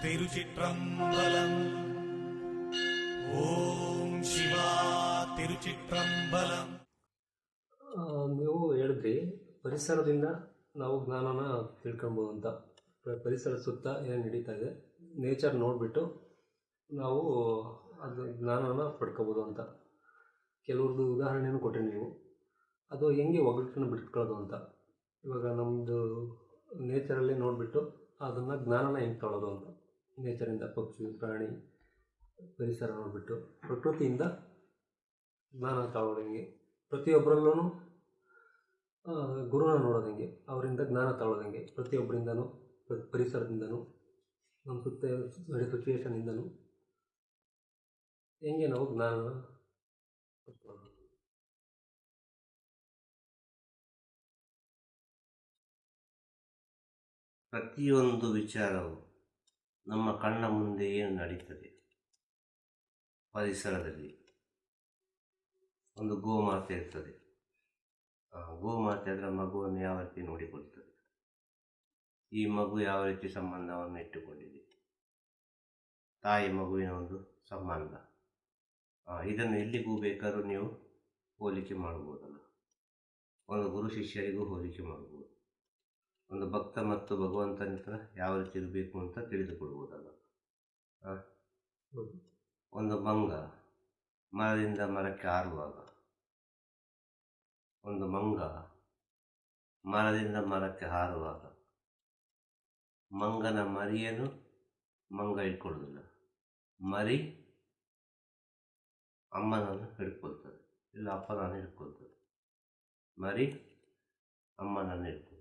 ತಿರುಚಿಟ್ರಂಬಲಂ. ಓಂ ಶಿವ ತಿರುಚಿಟ್ರಂಬಲಂ. ನೀವು ಹೇಳಿದ್ರಿ ಪರಿಸರದಿಂದ ನಾವು ಜ್ಞಾನನ ತಿಳ್ಕೊಬೋದು ಅಂತ. ಪರಿಸರದ ಸುತ್ತ ಏನು ನಡೀತಾ ಇದೆ, ನೇಚರ್ ನೋಡಿಬಿಟ್ಟು ನಾವು ಅದು ಜ್ಞಾನನ ಪಡ್ಕೋಬೋದು ಅಂತ ಕೆಲವ್ರದ್ದು ಉದಾಹರಣೆನೂ ಕೊಟ್ಟರೆ ನೀವು. ಅದು ಹೆಂಗೆ ಒಗ್ಗಟ್ಟನ್ನು ಬಿಟ್ಕೊಳ್ಳೋದು ಅಂತ. ಇವಾಗ ನಮ್ಮದು ನೇಚರಲ್ಲಿ ನೋಡಿಬಿಟ್ಟು ಅದನ್ನು ಜ್ಞಾನನ ಹೆಂಗೆ ತಗೊಳ್ಳೋದು ಅಂತ. ನೇಚರಿಂದ ಪಕ್ಷಿ ಪ್ರಾಣಿ ಪರಿಸರ ನೋಡಿಬಿಟ್ಟು ಪ್ರಕೃತಿಯಿಂದ ಜ್ಞಾನ ತಗೊಳ್ಳೋದು ಹೆಂಗೆ, ಪ್ರತಿಯೊಬ್ಬರಲ್ಲೂ ಗುರುನ ನೋಡೋದು ಹೆಂಗೆ, ಅವರಿಂದ ಜ್ಞಾನ ತಗೊಳ್ಳೋದು ಹೆಂಗೆ, ಪ್ರತಿಯೊಬ್ಬರಿಂದನೂ ಪರಿಸರದಿಂದನೂ ನಮ್ಮ ಸುತ್ತ ನಡೆಯೋ ಸಿಚುವೇಷನಿಂದನೂ ಹೆಂಗೆ ನಾವು ಜ್ಞಾನನ ಪಡ್ಕೊಳ್ಳೋದು. ಪ್ರತಿಯೊಂದು ವಿಚಾರವು ನಮ್ಮ ಕಣ್ಣ ಮುಂದೆ ಏನು ನಡೀತದೆ, ಪರಿಸರದಲ್ಲಿ ಒಂದು ಗೋಮಾತೆ ಇರ್ತದೆ. ಗೋಮಾತೆ ಅದರ ಮಗುವನ್ನು ಯಾವ ರೀತಿ ನೋಡಿಕೊಳ್ತದೆ, ಈ ಮಗು ಯಾವ ರೀತಿ ಸಂಬಂಧವನ್ನು ಇಟ್ಟುಕೊಂಡಿದೆ, ತಾಯಿ ಮಗುವಿನ ಒಂದು ಸಂಬಂಧ. ಇದನ್ನು ಎಲ್ಲಿಗೂ ಬೇಕಾದ್ರೂ ನೀವು ಹೋಲಿಕೆ ಮಾಡ್ಬೋದಲ್ಲ. ಒಂದು ಗುರು ಶಿಷ್ಯರಿಗೂ ಹೋಲಿಕೆ ಮಾಡ್ಬೋದು. ಒಂದು ಭಕ್ತ ಮತ್ತು ಭಗವಂತನ ಹತ್ರ ಯಾವ ರೀತಿ ಇರಬೇಕು ಅಂತ ತಿಳಿದುಕೊಳ್ಬೋದಲ್ಲ. ಒಂದು ಮಂಗ ಮರದಿಂದ ಮರಕ್ಕೆ ಹಾರುವಾಗ, ಒಂದು ಮಂಗ ಮರದಿಂದ ಮರಕ್ಕೆ ಹಾರುವಾಗ ಮಂಗನ ಮರಿಯನ್ನು ಮಂಗ ಹಿಡ್ಕೊಳ್ಳೋದಿಲ್ಲ, ಮರಿ ಅಮ್ಮನನ್ನು ಹಿಡ್ಕೊಳ್ತದೆ, ಇಲ್ಲ ಅಪ್ಪನನ್ನು ಹಿಡ್ಕೊಳ್ತದೆ. ಮರಿ ಅಮ್ಮನನ್ನು ಹಿಡ್ಕೊಳ್ತದೆ.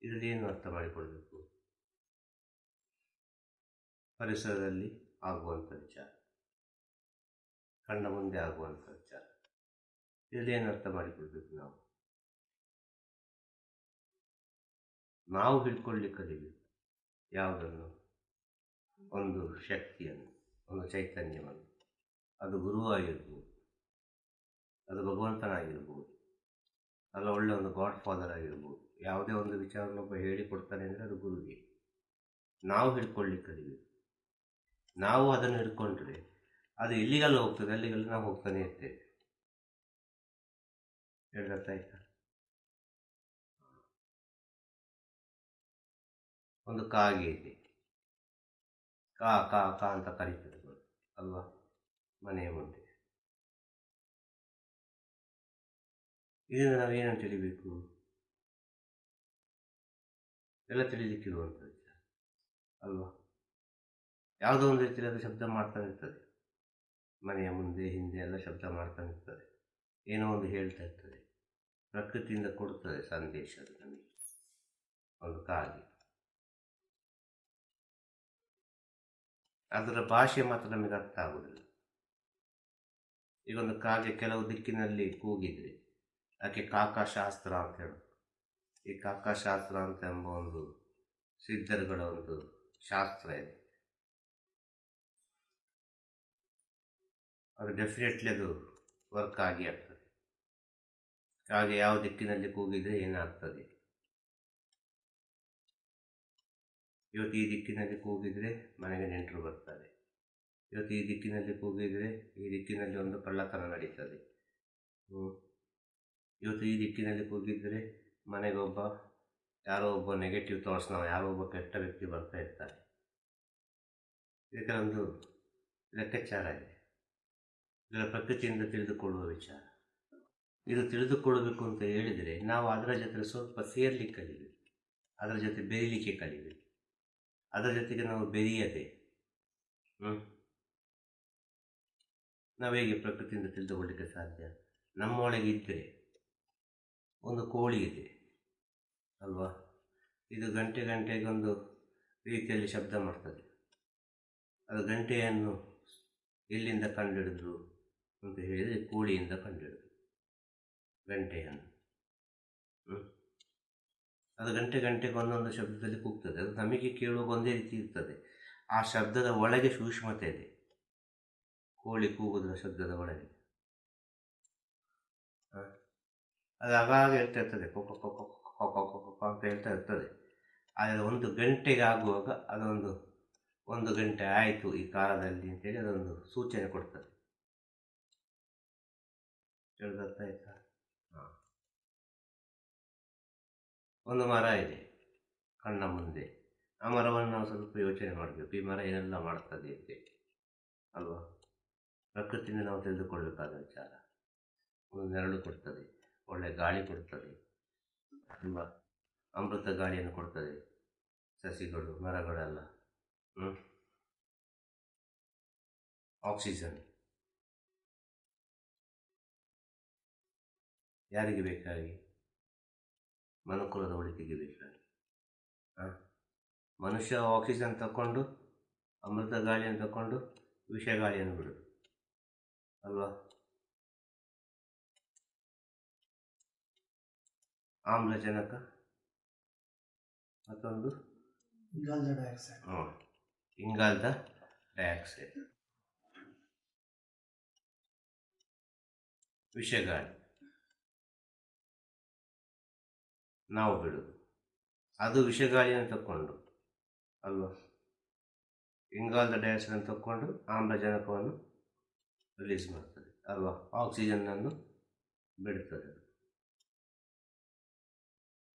ಇದರಲ್ಲಿ ಏನು ಅರ್ಥ ಮಾಡಿಕೊಳ್ಬೇಕು? ಪರಿಸರದಲ್ಲಿ ಆಗುವಂಥ ವಿಚಾರ, ಕಣ್ಣ ಮುಂದೆ ಆಗುವಂಥ ವಿಚಾರ, ಇದರಲ್ಲಿ ಏನು ಅರ್ಥ ಮಾಡಿಕೊಳ್ಬೇಕು? ನಾವು ಹಿಡ್ಕೊಳ್ಳಿಕ್ಕೆ ಕಲಿಬೇಕು. ಯಾವುದನ್ನು? ಒಂದು ಶಕ್ತಿಯನ್ನು, ಒಂದು ಚೈತನ್ಯವನ್ನು. ಅದು ಗುರುವಾಗಿರ್ಬೋದು, ಅದು ಭಗವಂತನಾಗಿರ್ಬೋದು, ಅಲ್ಲ ಒಳ್ಳೆ ಒಂದು ಗಾಡ್ ಫಾದರ್ ಆಗಿರ್ಬೋದು. ಯಾವುದೇ ಒಂದು ವಿಚಾರನೊಬ್ಬ ಹೇಳಿಕೊಡ್ತಾನೆ ಅಂದರೆ ಅದು ಗುರುಗೆ. ನಾವು ಹಿಡ್ಕೊಳ್ಳಿಕ್ಕೆ ಕಲಿಬೇಕು. ನಾವು ಅದನ್ನು ಹಿಡ್ಕೊಂಡ್ರೆ ಅದು ಎಲ್ಲಿಗೆಲ್ಲ ಹೋಗ್ತದೆ, ಅಲ್ಲಿಗೆಲ್ಲ ನಾವು ಹೋಗ್ತಾನೆ ಇರ್ತೇವೆ. ಹೇಳ್ದಾಯ್ತಾ? ಒಂದು ಕಾಗೆ ಇದೆ, ಕಾ ಕಾ ಕಾ ಅಂತ ಕರೀತದೆ ಅಲ್ವಾ ಮನೆಯ ಮುಂದೆ. ಇದರಿಂದ ನಾವೇನಂತ ತಿಳಿಬೇಕು? ಎಲ್ಲ ತಿಳಿಲಿಕ್ಕಿರುವಂಥ ವಿಚಾರ ಅಲ್ವಾ. ಯಾವುದೋ ಒಂದು ರೀತಿಯಲ್ಲಿ ಅದು ಶಬ್ದ ಮಾಡ್ತಾನೆ ಇರ್ತದೆ, ಮನೆಯ ಮುಂದೆ ಹಿಂದೆ ಎಲ್ಲ ಶಬ್ದ ಮಾಡ್ತಾನೆ ಇರ್ತದೆ, ಏನೋ ಒಂದು ಹೇಳ್ತಾ ಇರ್ತದೆ. ಪ್ರಕೃತಿಯಿಂದ ಕೊಡ್ತದೆ ಸಂದೇಶ ಅದು ನಮಗೆ. ಒಂದು ಕಾಗೆ, ಅದರ ಭಾಷೆ ಮಾತ್ರ ನಮಗೆ ಅರ್ಥ ಆಗುವುದಿಲ್ಲ. ಈಗ ಒಂದು ಕಾಗೆ ಕೆಲವು ದಿಕ್ಕಿನಲ್ಲಿ ಕೂಗಿದ್ರೆ ಅದಕ್ಕೆ ಕಾಕಾಶಾಸ್ತ್ರ ಅಂತ ಹೇಳೋದು. ಈ ಕಾಕಾಶಾಸ್ತ್ರ ಅಂತ ಎಂಬ ಒಂದು ಸಿದ್ಧರುಗಳ ಒಂದು ಶಾಸ್ತ್ರ ಇದೆ. ಅದು ಡೆಫಿನೆಟ್ಲಿ ಅದು ವರ್ಕ್ ಆಗಿ ಆಗ್ತದೆ. ಕಾಗೆ ಯಾವ ದಿಕ್ಕಿನಲ್ಲಿ ಕೂಗಿದ್ರೆ ಏನಾಗ್ತದೆ, ಇವತ್ತು ಈ ದಿಕ್ಕಿನಲ್ಲಿ ಕೂಗಿದ್ರೆ ಮನೆಗೆ ನೆಂಟರು ಬರ್ತಾರೆ, ಇವತ್ತು ಈ ದಿಕ್ಕಿನಲ್ಲಿ ಕೂಗಿದ್ರೆ ಈ ದಿಕ್ಕಿನಲ್ಲಿ ಒಂದು ಕಳ್ಳತನ ನಡೀತದೆ, ಇವತ್ತು ಈ ದಿಕ್ಕಿನಲ್ಲಿ ಕೂಗಿದ್ರೆ ಮನೆಗೆ ಯಾರೋ ಒಬ್ಬ ನೆಗೆಟಿವ್ ಥಾಟ್ಸ್, ನಾವು ಯಾರೋ ಒಬ್ಬ ಕೆಟ್ಟ ವ್ಯಕ್ತಿ ಬರ್ತಾ ಇರ್ತಾರೆ. ಇದಕ್ಕೆ ಒಂದು ಲೆಕ್ಕಾಚಾರ ಇದೆ. ಇದರ ಪ್ರಕೃತಿಯಿಂದ ತಿಳಿದುಕೊಳ್ಳುವ ವಿಚಾರ. ಇದು ತಿಳಿದುಕೊಳ್ಳಬೇಕು ಅಂತ ಹೇಳಿದರೆ ನಾವು ಅದರ ಜೊತೆ ಸ್ವಲ್ಪ ಸೇರ್ಲಿಕ್ಕೆ ಕಲಿಬೇಕು, ಅದರ ಜೊತೆ ಬೆರೀಲಿಕ್ಕೆ ಕಲಿಬೇಕು. ಅದರ ಜೊತೆಗೆ ನಾವು ಬೆರೆಯದೆ ನಾವು ಹೇಗೆ ಪ್ರಕೃತಿಯಿಂದ ತಿಳಿದುಕೊಳ್ಳಲಿಕ್ಕೆ ಸಾಧ್ಯ? ನಮ್ಮೊಳಗೆ ಇದ್ದರೆ ಒಂದು ಕೋಳಿ ಇದೆ ಅಲ್ವಾ, ಇದು ಗಂಟೆಗೊಂದು ರೀತಿಯಲ್ಲಿ ಶಬ್ದ ಮಾಡ್ತದೆ. ಅದು ಗಂಟೆಯನ್ನು ಎಲ್ಲಿಂದ ಕಂಡುಹಿಡಿದ್ರು ಅಂತ ಹೇಳಿದರೆ ಕೋಳಿಯಿಂದ ಕಂಡುಹಿಡಿದ್ರು ಗಂಟೆಯನ್ನು. ಅದು ಗಂಟೆಗೆ ಒಂದೊಂದು ಶಬ್ದದಲ್ಲಿ ಕೂಗ್ತದೆ. ಅದು ನಮಗೆ ಕೇಳುವಾಗ ಒಂದೇ ರೀತಿ ಇರ್ತದೆ. ಆ ಶಬ್ದದ ಒಳಗೆ ಸೂಕ್ಷ್ಮತೆ ಇದೆ. ಕೋಳಿ ಕೂಗುವುದರ ಶಬ್ದದ ಒಳಗೆ ಅದು ಆಗಾಗ ಹೇಳ್ತಾ ಇರ್ತದೆ, ಕೊಕ್ಕ ಕೊಕ್ಕ ಕೊಕ್ಕ ಕೊಕ್ಕ ಕೊಕ್ಕ ಅಂತ ಹೇಳ್ತಾ ಇರ್ತದೆ. ಆದರೆ 1 ಗಂಟೆಗೆ ಆಗುವಾಗ ಅದೊಂದು 1 ಗಂಟೆ ಆಯಿತು ಈ ಕಾಲದಲ್ಲಿ ಅಂತೇಳಿ ಅದೊಂದು ಸೂಚನೆ ಕೊಡ್ತದೆ. ಅರ್ಥ ಆಯ್ತಾ? ಹಾಂ. ಒಂದು ಮರ ಇದೆ ಕಣ್ಣ ಮುಂದೆ. ಆ ಮರವನ್ನು ನಾವು ಸ್ವಲ್ಪ ಯೋಚನೆ ಮಾಡಬೇಕು, ಈ ಮರ ಏನೆಲ್ಲ ಮಾಡ್ತದೆ ಅಂತೇಳಿ ಅಲ್ವಾ. ಪ್ರಕೃತಿಯಿಂದ ನಾವು ತಿಳಿದುಕೊಳ್ಬೇಕಾದ ವಿಚಾರ. ಒಂದು ನೆರಳು ಕೊಡ್ತದೆ, ಒಳ್ಳೆ ಗಾಳಿ ಕೊಡ್ತದೆ, ತುಂಬ ಅಮೃತ ಗಾಳಿಯನ್ನು ಕೊಡ್ತದೆ ಸಸಿಗಳು, ಮರಗಳೆಲ್ಲ. ಆಕ್ಸಿಜನ್ ಯಾರಿಗೆ ಬೇಕಾಗಿ? ಮನುಕುಲದ ಒಳಿತಿಗೆ ಬೇಕಾಗಿ. ಮನುಷ್ಯ ಆಕ್ಸಿಜನ್ ತಗೊಂಡು, ಅಮೃತ ಗಾಳಿಯನ್ನು ತಗೊಂಡು ವಿಷ ಗಾಳಿಯನ್ನು ಬಿಡುದು ಅಲ್ವಾ. ಆಮ್ಲಜನಕ ಮತ್ತೊಂದು ಇಂಗಾಲದ ಡೈಆಕ್ಸೈಡ್, ವಿಷಗಾಳಿ ನಾವು ಬಿಡುದು. ಅದು ವಿಷಗಾಳಿಯನ್ನು ತಕ್ಕೊಂಡು ಅಲ್ವಾ, ಇಂಗಾಲದ ಡೈಆಕ್ಸೈಡ್ ತಕ್ಕೊಂಡು ಆಮ್ಲಜನಕವನ್ನು ರಿಲೀಸ್ ಮಾಡ್ತದೆ ಅಲ್ವಾ, ಆಕ್ಸಿಜನ್ನನ್ನು ಬಿಡುತ್ತದೆ.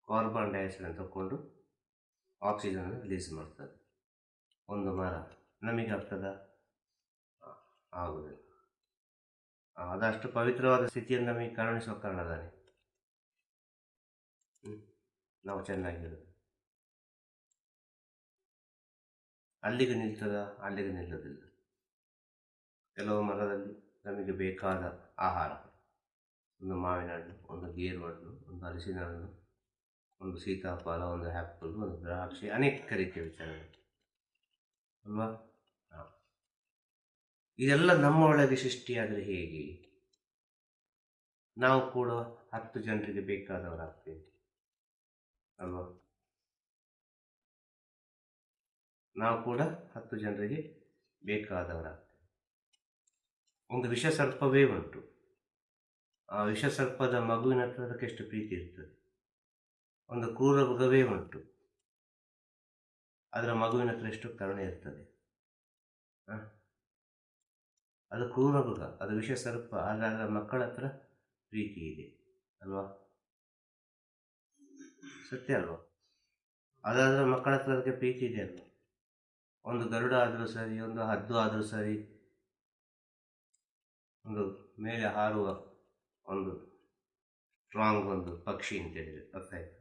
ಕಾರ್ಬನ್ ಡೈಆಕ್ಸೈಡ್ ತಕ್ಕೊಂಡು ಆಕ್ಸಿಜನ್ ರಿಲೀಸ್ ಮಾಡ್ತದೆ. ಒಂದು ಮರ ನಮಗೆ ಆಗ್ತದ? ಆಗುದಿಲ್ಲ. ಅದಷ್ಟು ಪವಿತ್ರವಾದ ಸ್ಥಿತಿಯನ್ನು ನಮಗೆ ಕರುಣಿಸುವ ಕಾರಣದಾನೆ ನಾವು ಚೆನ್ನಾಗಿರೋದು. ಅಲ್ಲಿಗೆ ನಿಲ್ತದ? ಅಲ್ಲಿಗೆ ನಿಲ್ಲೋದಿಲ್ಲ. ಕೆಲವು ಮರದಲ್ಲಿ ನಮಗೆ ಬೇಕಾದ ಆಹಾರ, ಒಂದು ಮಾವಿನ ಹಣ್ಣು, ಒಂದು ಗೇರು ಹಣ್ಣು, ಒಂದು ಹಲಸಿನ ಹಣ್ಣು, ಒಂದು ಸೀತಾಫಲ, ಒಂದು ಆ್ಯಪಲ್, ಒಂದು ದ್ರಾಕ್ಷಿ, ಅನೇಕ ರೀತಿಯ ವಿಚಾರಗಳು ಅಲ್ವಾ. ಇದೆಲ್ಲ ನಮ್ಮ ಒಳಗೆ ಸೃಷ್ಟಿಯಾದರೆ ಹೇಗೆ? ನಾವು ಕೂಡ 10 ಜನರಿಗೆ ಬೇಕಾದವರಾಗ್ತೇವೆ ಅಲ್ವಾ. ನಾವು ಕೂಡ 10 ಜನರಿಗೆ ಬೇಕಾದವರಾಗ್ತೇವೆ. ಒಂದು ವಿಷ ಸರ್ಪವೇ ಉಂಟು. ಆ ವಿಷ ಸರ್ಪದ ಮಗುವಿನ ಹತ್ರ ಅದಕ್ಕೆ ಎಷ್ಟು ಪ್ರೀತಿ ಇರ್ತದೆ. ಒಂದು ಕ್ರೂರ ಮೃಗವೇ ಉಂಟು, ಅದರ ಮಗುವಿನ ಹತ್ರ ಎಷ್ಟು ಕರುಣೆ ಇರ್ತದೆ. ಅದು ಕ್ರೂರ ಮೃಗ, ಅದು ವಿಷ ಸರ್ಪ, ಆದರೆ ಅದರ ಮಕ್ಕಳ ಹತ್ರ ಪ್ರೀತಿ ಇದೆ ಅಲ್ವಾ. ಸತ್ಯ ಅಲ್ವಾ. ಅದಾದರೆ ಮಕ್ಕಳ ಹತ್ರ ಅದಕ್ಕೆ ಪ್ರೀತಿ ಇದೆ ಅಲ್ವಾ. ಒಂದು ಗರುಡ ಆದರೂ ಸರಿ, ಒಂದು ಹದ್ದು ಆದರೂ ಸರಿ, ಒಂದು ಮೇಲೆ ಹಾರುವ ಒಂದು ಸ್ಟ್ರಾಂಗ್ ಒಂದು ಪಕ್ಷಿ ಅಂತ ಹೇಳಿದರೆ ಅರ್ಥ ಆಯ್ತು.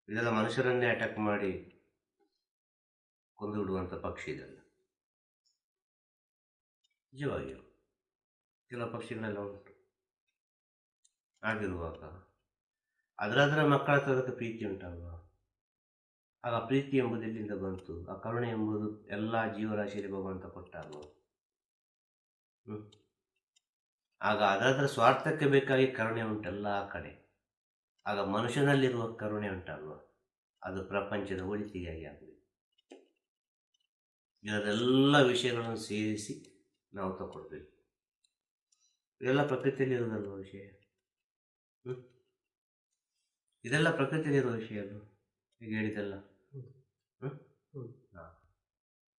ಇದೆಲ್ಲ ಮನುಷ್ಯರನ್ನೇ ಅಟ್ಯಾಕ್ ಮಾಡಿ ಕೊಂದು ಬಿಡುವಂಥ ಪಕ್ಷಿ ಇದೆಲ್ಲ ನಿಜವಾಗಿಯೂ. ಕೆಲವು ಪಕ್ಷಿಗಳೆಲ್ಲ ಉಂಟು. ಆಗಿರುವಾಗ ಅದರ ಮಕ್ಕಳ ಹತ್ರ ಅದಕ್ಕೆ ಪ್ರೀತಿ ಉಂಟಲ್ವ. ಆಗ ಪ್ರೀತಿ ಎಂಬುದು ಎಲ್ಲಿಂದ ಬಂತು? ಆ ಕರುಣೆ ಎಂಬುದು ಎಲ್ಲ ಜೀವರಾಶಿಯಲ್ಲಿ ಭಗವಂತ ಕೊಟ್ಟಾಗ ಆಗ ಅದರ ಸ್ವಾರ್ಥಕ್ಕೆ ಬೇಕಾಗಿ ಕರುಣೆ ಉಂಟೆಲ್ಲ ಆ ಕಡೆ. ಆಗ ಮನುಷ್ಯನಲ್ಲಿರುವ ಕರುಣೆ ಉಂಟಲ್ವ, ಅದು ಪ್ರಪಂಚದ ಒಳಿತಿಗಾಗಿ ಆಗಬೇಕು. ಇದರೆಲ್ಲ ವಿಷಯಗಳನ್ನು ಸೇರಿಸಿ ನಾವು ತಗೊಳ್ಬೇಕು. ಇದೆಲ್ಲ ಪ್ರಕೃತಿಯಲ್ಲಿ ಇರೋದಲ್ವ ವಿಷಯ. ಇದೆಲ್ಲ ಪ್ರಕೃತಿಯಲ್ಲಿರುವ ವಿಷಯ ಅದು. ಈಗ ಹೇಳಿದೆಲ್ಲ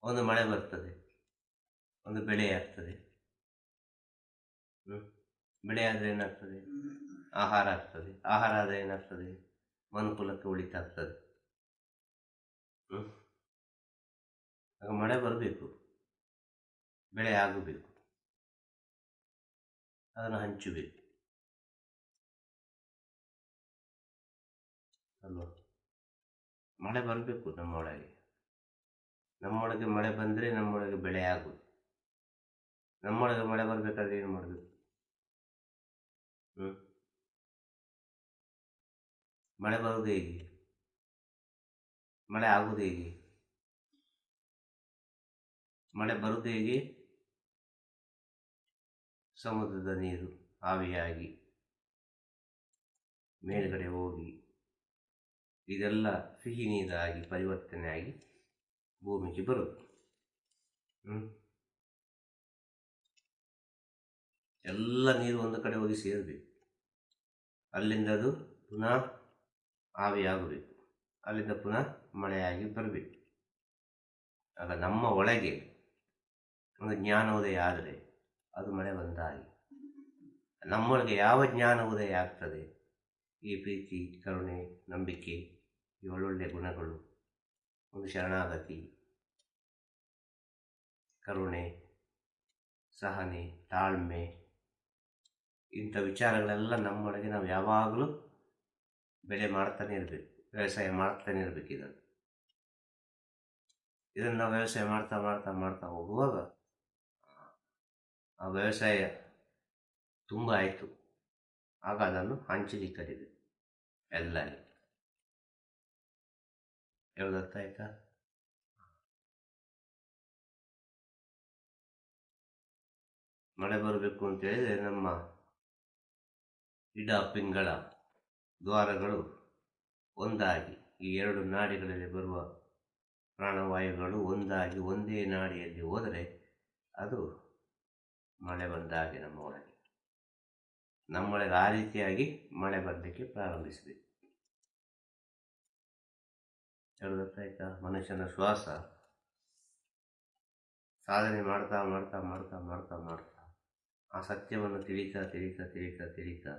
ಒಂದು ಮಳೆ ಬರ್ತದೆ, ಒಂದು ಬೆಳೆ ಆಗ್ತದೆ. ಬೆಳೆ ಆದರೆ ಏನಾಗ್ತದೆ? ಆಹಾರ ಆಗ್ತದೆ. ಆಹಾರ ಆದರೆ ಏನಾಗ್ತದೆ? ಮನುಕುಲಕ್ಕೆ ಉಳಿತಾಗ್ತದೆ. ಆಗ ಮಳೆ ಬರಬೇಕು, ಬೆಳೆ ಆಗಬೇಕು, ಅದನ್ನು ಹಂಚಬೇಕು ಅಲ್ವಾ. ಮಳೆ ಬರಬೇಕು ನಮ್ಮೊಳಗೆ. ನಮ್ಮೊಳಗೆ ಮಳೆ ಬಂದರೆ ನಮ್ಮೊಳಗೆ ಬೆಳೆ ಆಗುವುದು. ನಮ್ಮೊಳಗೆ ಮಳೆ ಬರಬೇಕಾದ್ರೆ ಏನು ಮಾಡಬೇಕು? ಮಳೆ ಬರುವುದು ಹೇಗೆ? ಮಳೆ ಆಗುವುದು ಹೇಗೆ? ಮಳೆ ಬರುವುದು ಹೇಗೆ? ಸಮುದ್ರದ ನೀರು ಆವಿಯಾಗಿ ಮೇಲ್ಗಡೆ ಹೋಗಿ ಇದೆಲ್ಲ ಸಿಹಿ ನೀರಾಗಿ ಪರಿವರ್ತನೆ ಆಗಿ ಭೂಮಿಗೆ ಬರುವುದು. ಎಲ್ಲ ನೀರು ಒಂದು ಕಡೆ ಹೋಗಿ ಸೇರಬೇಕು. ಅಲ್ಲಿಂದ ಅದು ಪುನಃ ಆವಿಯಾಗಬೇಕು, ಅಲ್ಲಿಂದ ಪುನಃ ಮಳೆಯಾಗಿ ಬರಬೇಕು. ಆಗ ನಮ್ಮ ಒಳಗೆ ಒಂದು ಜ್ಞಾನೋದಯ ಆದರೆ ಅದು ಮಳೆ ಬಂದಾಗಿ. ನಮ್ಮೊಳಗೆ ಯಾವ ಜ್ಞಾನ ಉದಯ ಆಗ್ತದೆ, ಈ ಪ್ರೀತಿ, ಕರುಣೆ, ನಂಬಿಕೆ, ಈ ಒಳ್ಳೊಳ್ಳೆ ಗುಣಗಳು, ಒಂದು ಶರಣಾಗತಿ, ಕರುಣೆ, ಸಹನೆ, ತಾಳ್ಮೆ, ಇಂಥ ವಿಚಾರಗಳೆಲ್ಲ ನಮ್ಮೊಳಗೆ ನಾವು ಯಾವಾಗಲೂ ಬೆಳೆ ಮಾಡ್ತಾನೆ ಇರಬೇಕು, ವ್ಯವಸಾಯ ಮಾಡ್ತಾನೆ ಇರಬೇಕು. ಇದನ್ನು ನಾವು ವ್ಯವಸಾಯ ಮಾಡ್ತಾ ಮಾಡ್ತಾ ಮಾಡ್ತಾ ಹೋಗುವಾಗ ಆ ವ್ಯವಸಾಯ ತುಂಬ ಆಯಿತು. ಆಗ ಅದನ್ನು ಹಂಚಲಿಕ್ಕೆ ಕಲಿಬೇಕು ಎಲ್ಲರಿಗೆ. ಹೇಳೋದು ಅರ್ಥ ಆಯ್ತಾ? ಮಳೆ ಬರಬೇಕು ಅಂತೇಳಿದರೆ ನಮ್ಮ ಇಡ ಪಿಂಗಳ ದ್ವಾರಗಳು ಒಂದಾಗಿ, ಈ ಎರಡು ನಾಡಿಗಳಲ್ಲಿ ಬರುವ ಪ್ರಾಣವಾಯುಗಳು ಒಂದಾಗಿ ಒಂದೇ ನಾಡಿಯಲ್ಲಿ ಹೋದರೆ ಅದು ಮಳೆ ಬಂದಾಗೆ ನಮ್ಮೊಳಗೆ ಆ ರೀತಿಯಾಗಿ ಮಳೆ ಬರಲಿಕ್ಕೆ ಪ್ರಾರಂಭಿಸಬೇಕು. ಹೇಳೋದಾಯ್ತಾ? ಮನುಷ್ಯನ ಶ್ವಾಸ ಸಾಧನೆ ಮಾಡ್ತಾ ಮಾಡ್ತಾ ಮಾಡ್ತಾ ಮಾಡ್ತಾ ಮಾಡ್ತಾ ಆ ಸತ್ಯವನ್ನು ತಿಳಿತಾ ತಿಳಿತಾ ತಿಳಿತಾ ತಿಳಿತಾ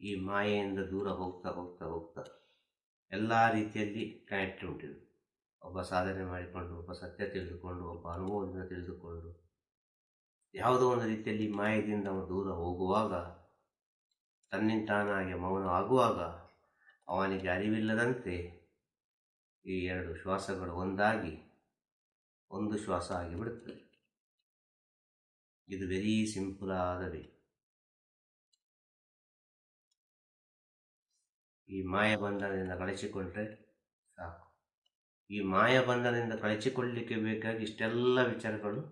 ಈ ಮಾಯೆಯಿಂದ ದೂರ ಹೋಗ್ತಾ ಹೋಗ್ತಾ ಹೋಗ್ತಾ ಎಲ್ಲ ರೀತಿಯಲ್ಲಿ ಕನೆಕ್ಟ್ ಉಂಟಿದೆ. ಒಬ್ಬ ಸಾಧನೆ ಮಾಡಿಕೊಂಡು, ಒಬ್ಬ ಸತ್ಯ ತಿಳಿದುಕೊಂಡು, ಒಬ್ಬ ಅನುಭವದಿಂದ ತಿಳಿದುಕೊಂಡು, ಯಾವುದೋ ಒಂದು ರೀತಿಯಲ್ಲಿ ಮಾಯದಿಂದ ದೂರ ಹೋಗುವಾಗ, ತನ್ನಿಂತಾನಾಗಿ ಮೌನ ಆಗುವಾಗ ಅವನಿಗೆ ಅರಿವಿಲ್ಲದಂತೆ ಈ ಎರಡು ಶ್ವಾಸಗಳು ಒಂದಾಗಿ ಒಂದು ಶ್ವಾಸ ಆಗಿಬಿಡುತ್ತದೆ. ಇದು ವೆರಿ ಸಿಂಪಲ್ ಆದ ವೇ. ಈ ಮಾಯಬಂಧನದಿಂದ ಕಳಚಿಕೊಂಡ್ರೆ ಸಾಕು. ಈ ಮಾಯಬಂಧನದಿಂದ ಕಳಚಿಕೊಳ್ಳಲಿಕ್ಕೆ ಬೇಕಾಗಿ ಇಷ್ಟೆಲ್ಲ ವಿಚಾರಗಳು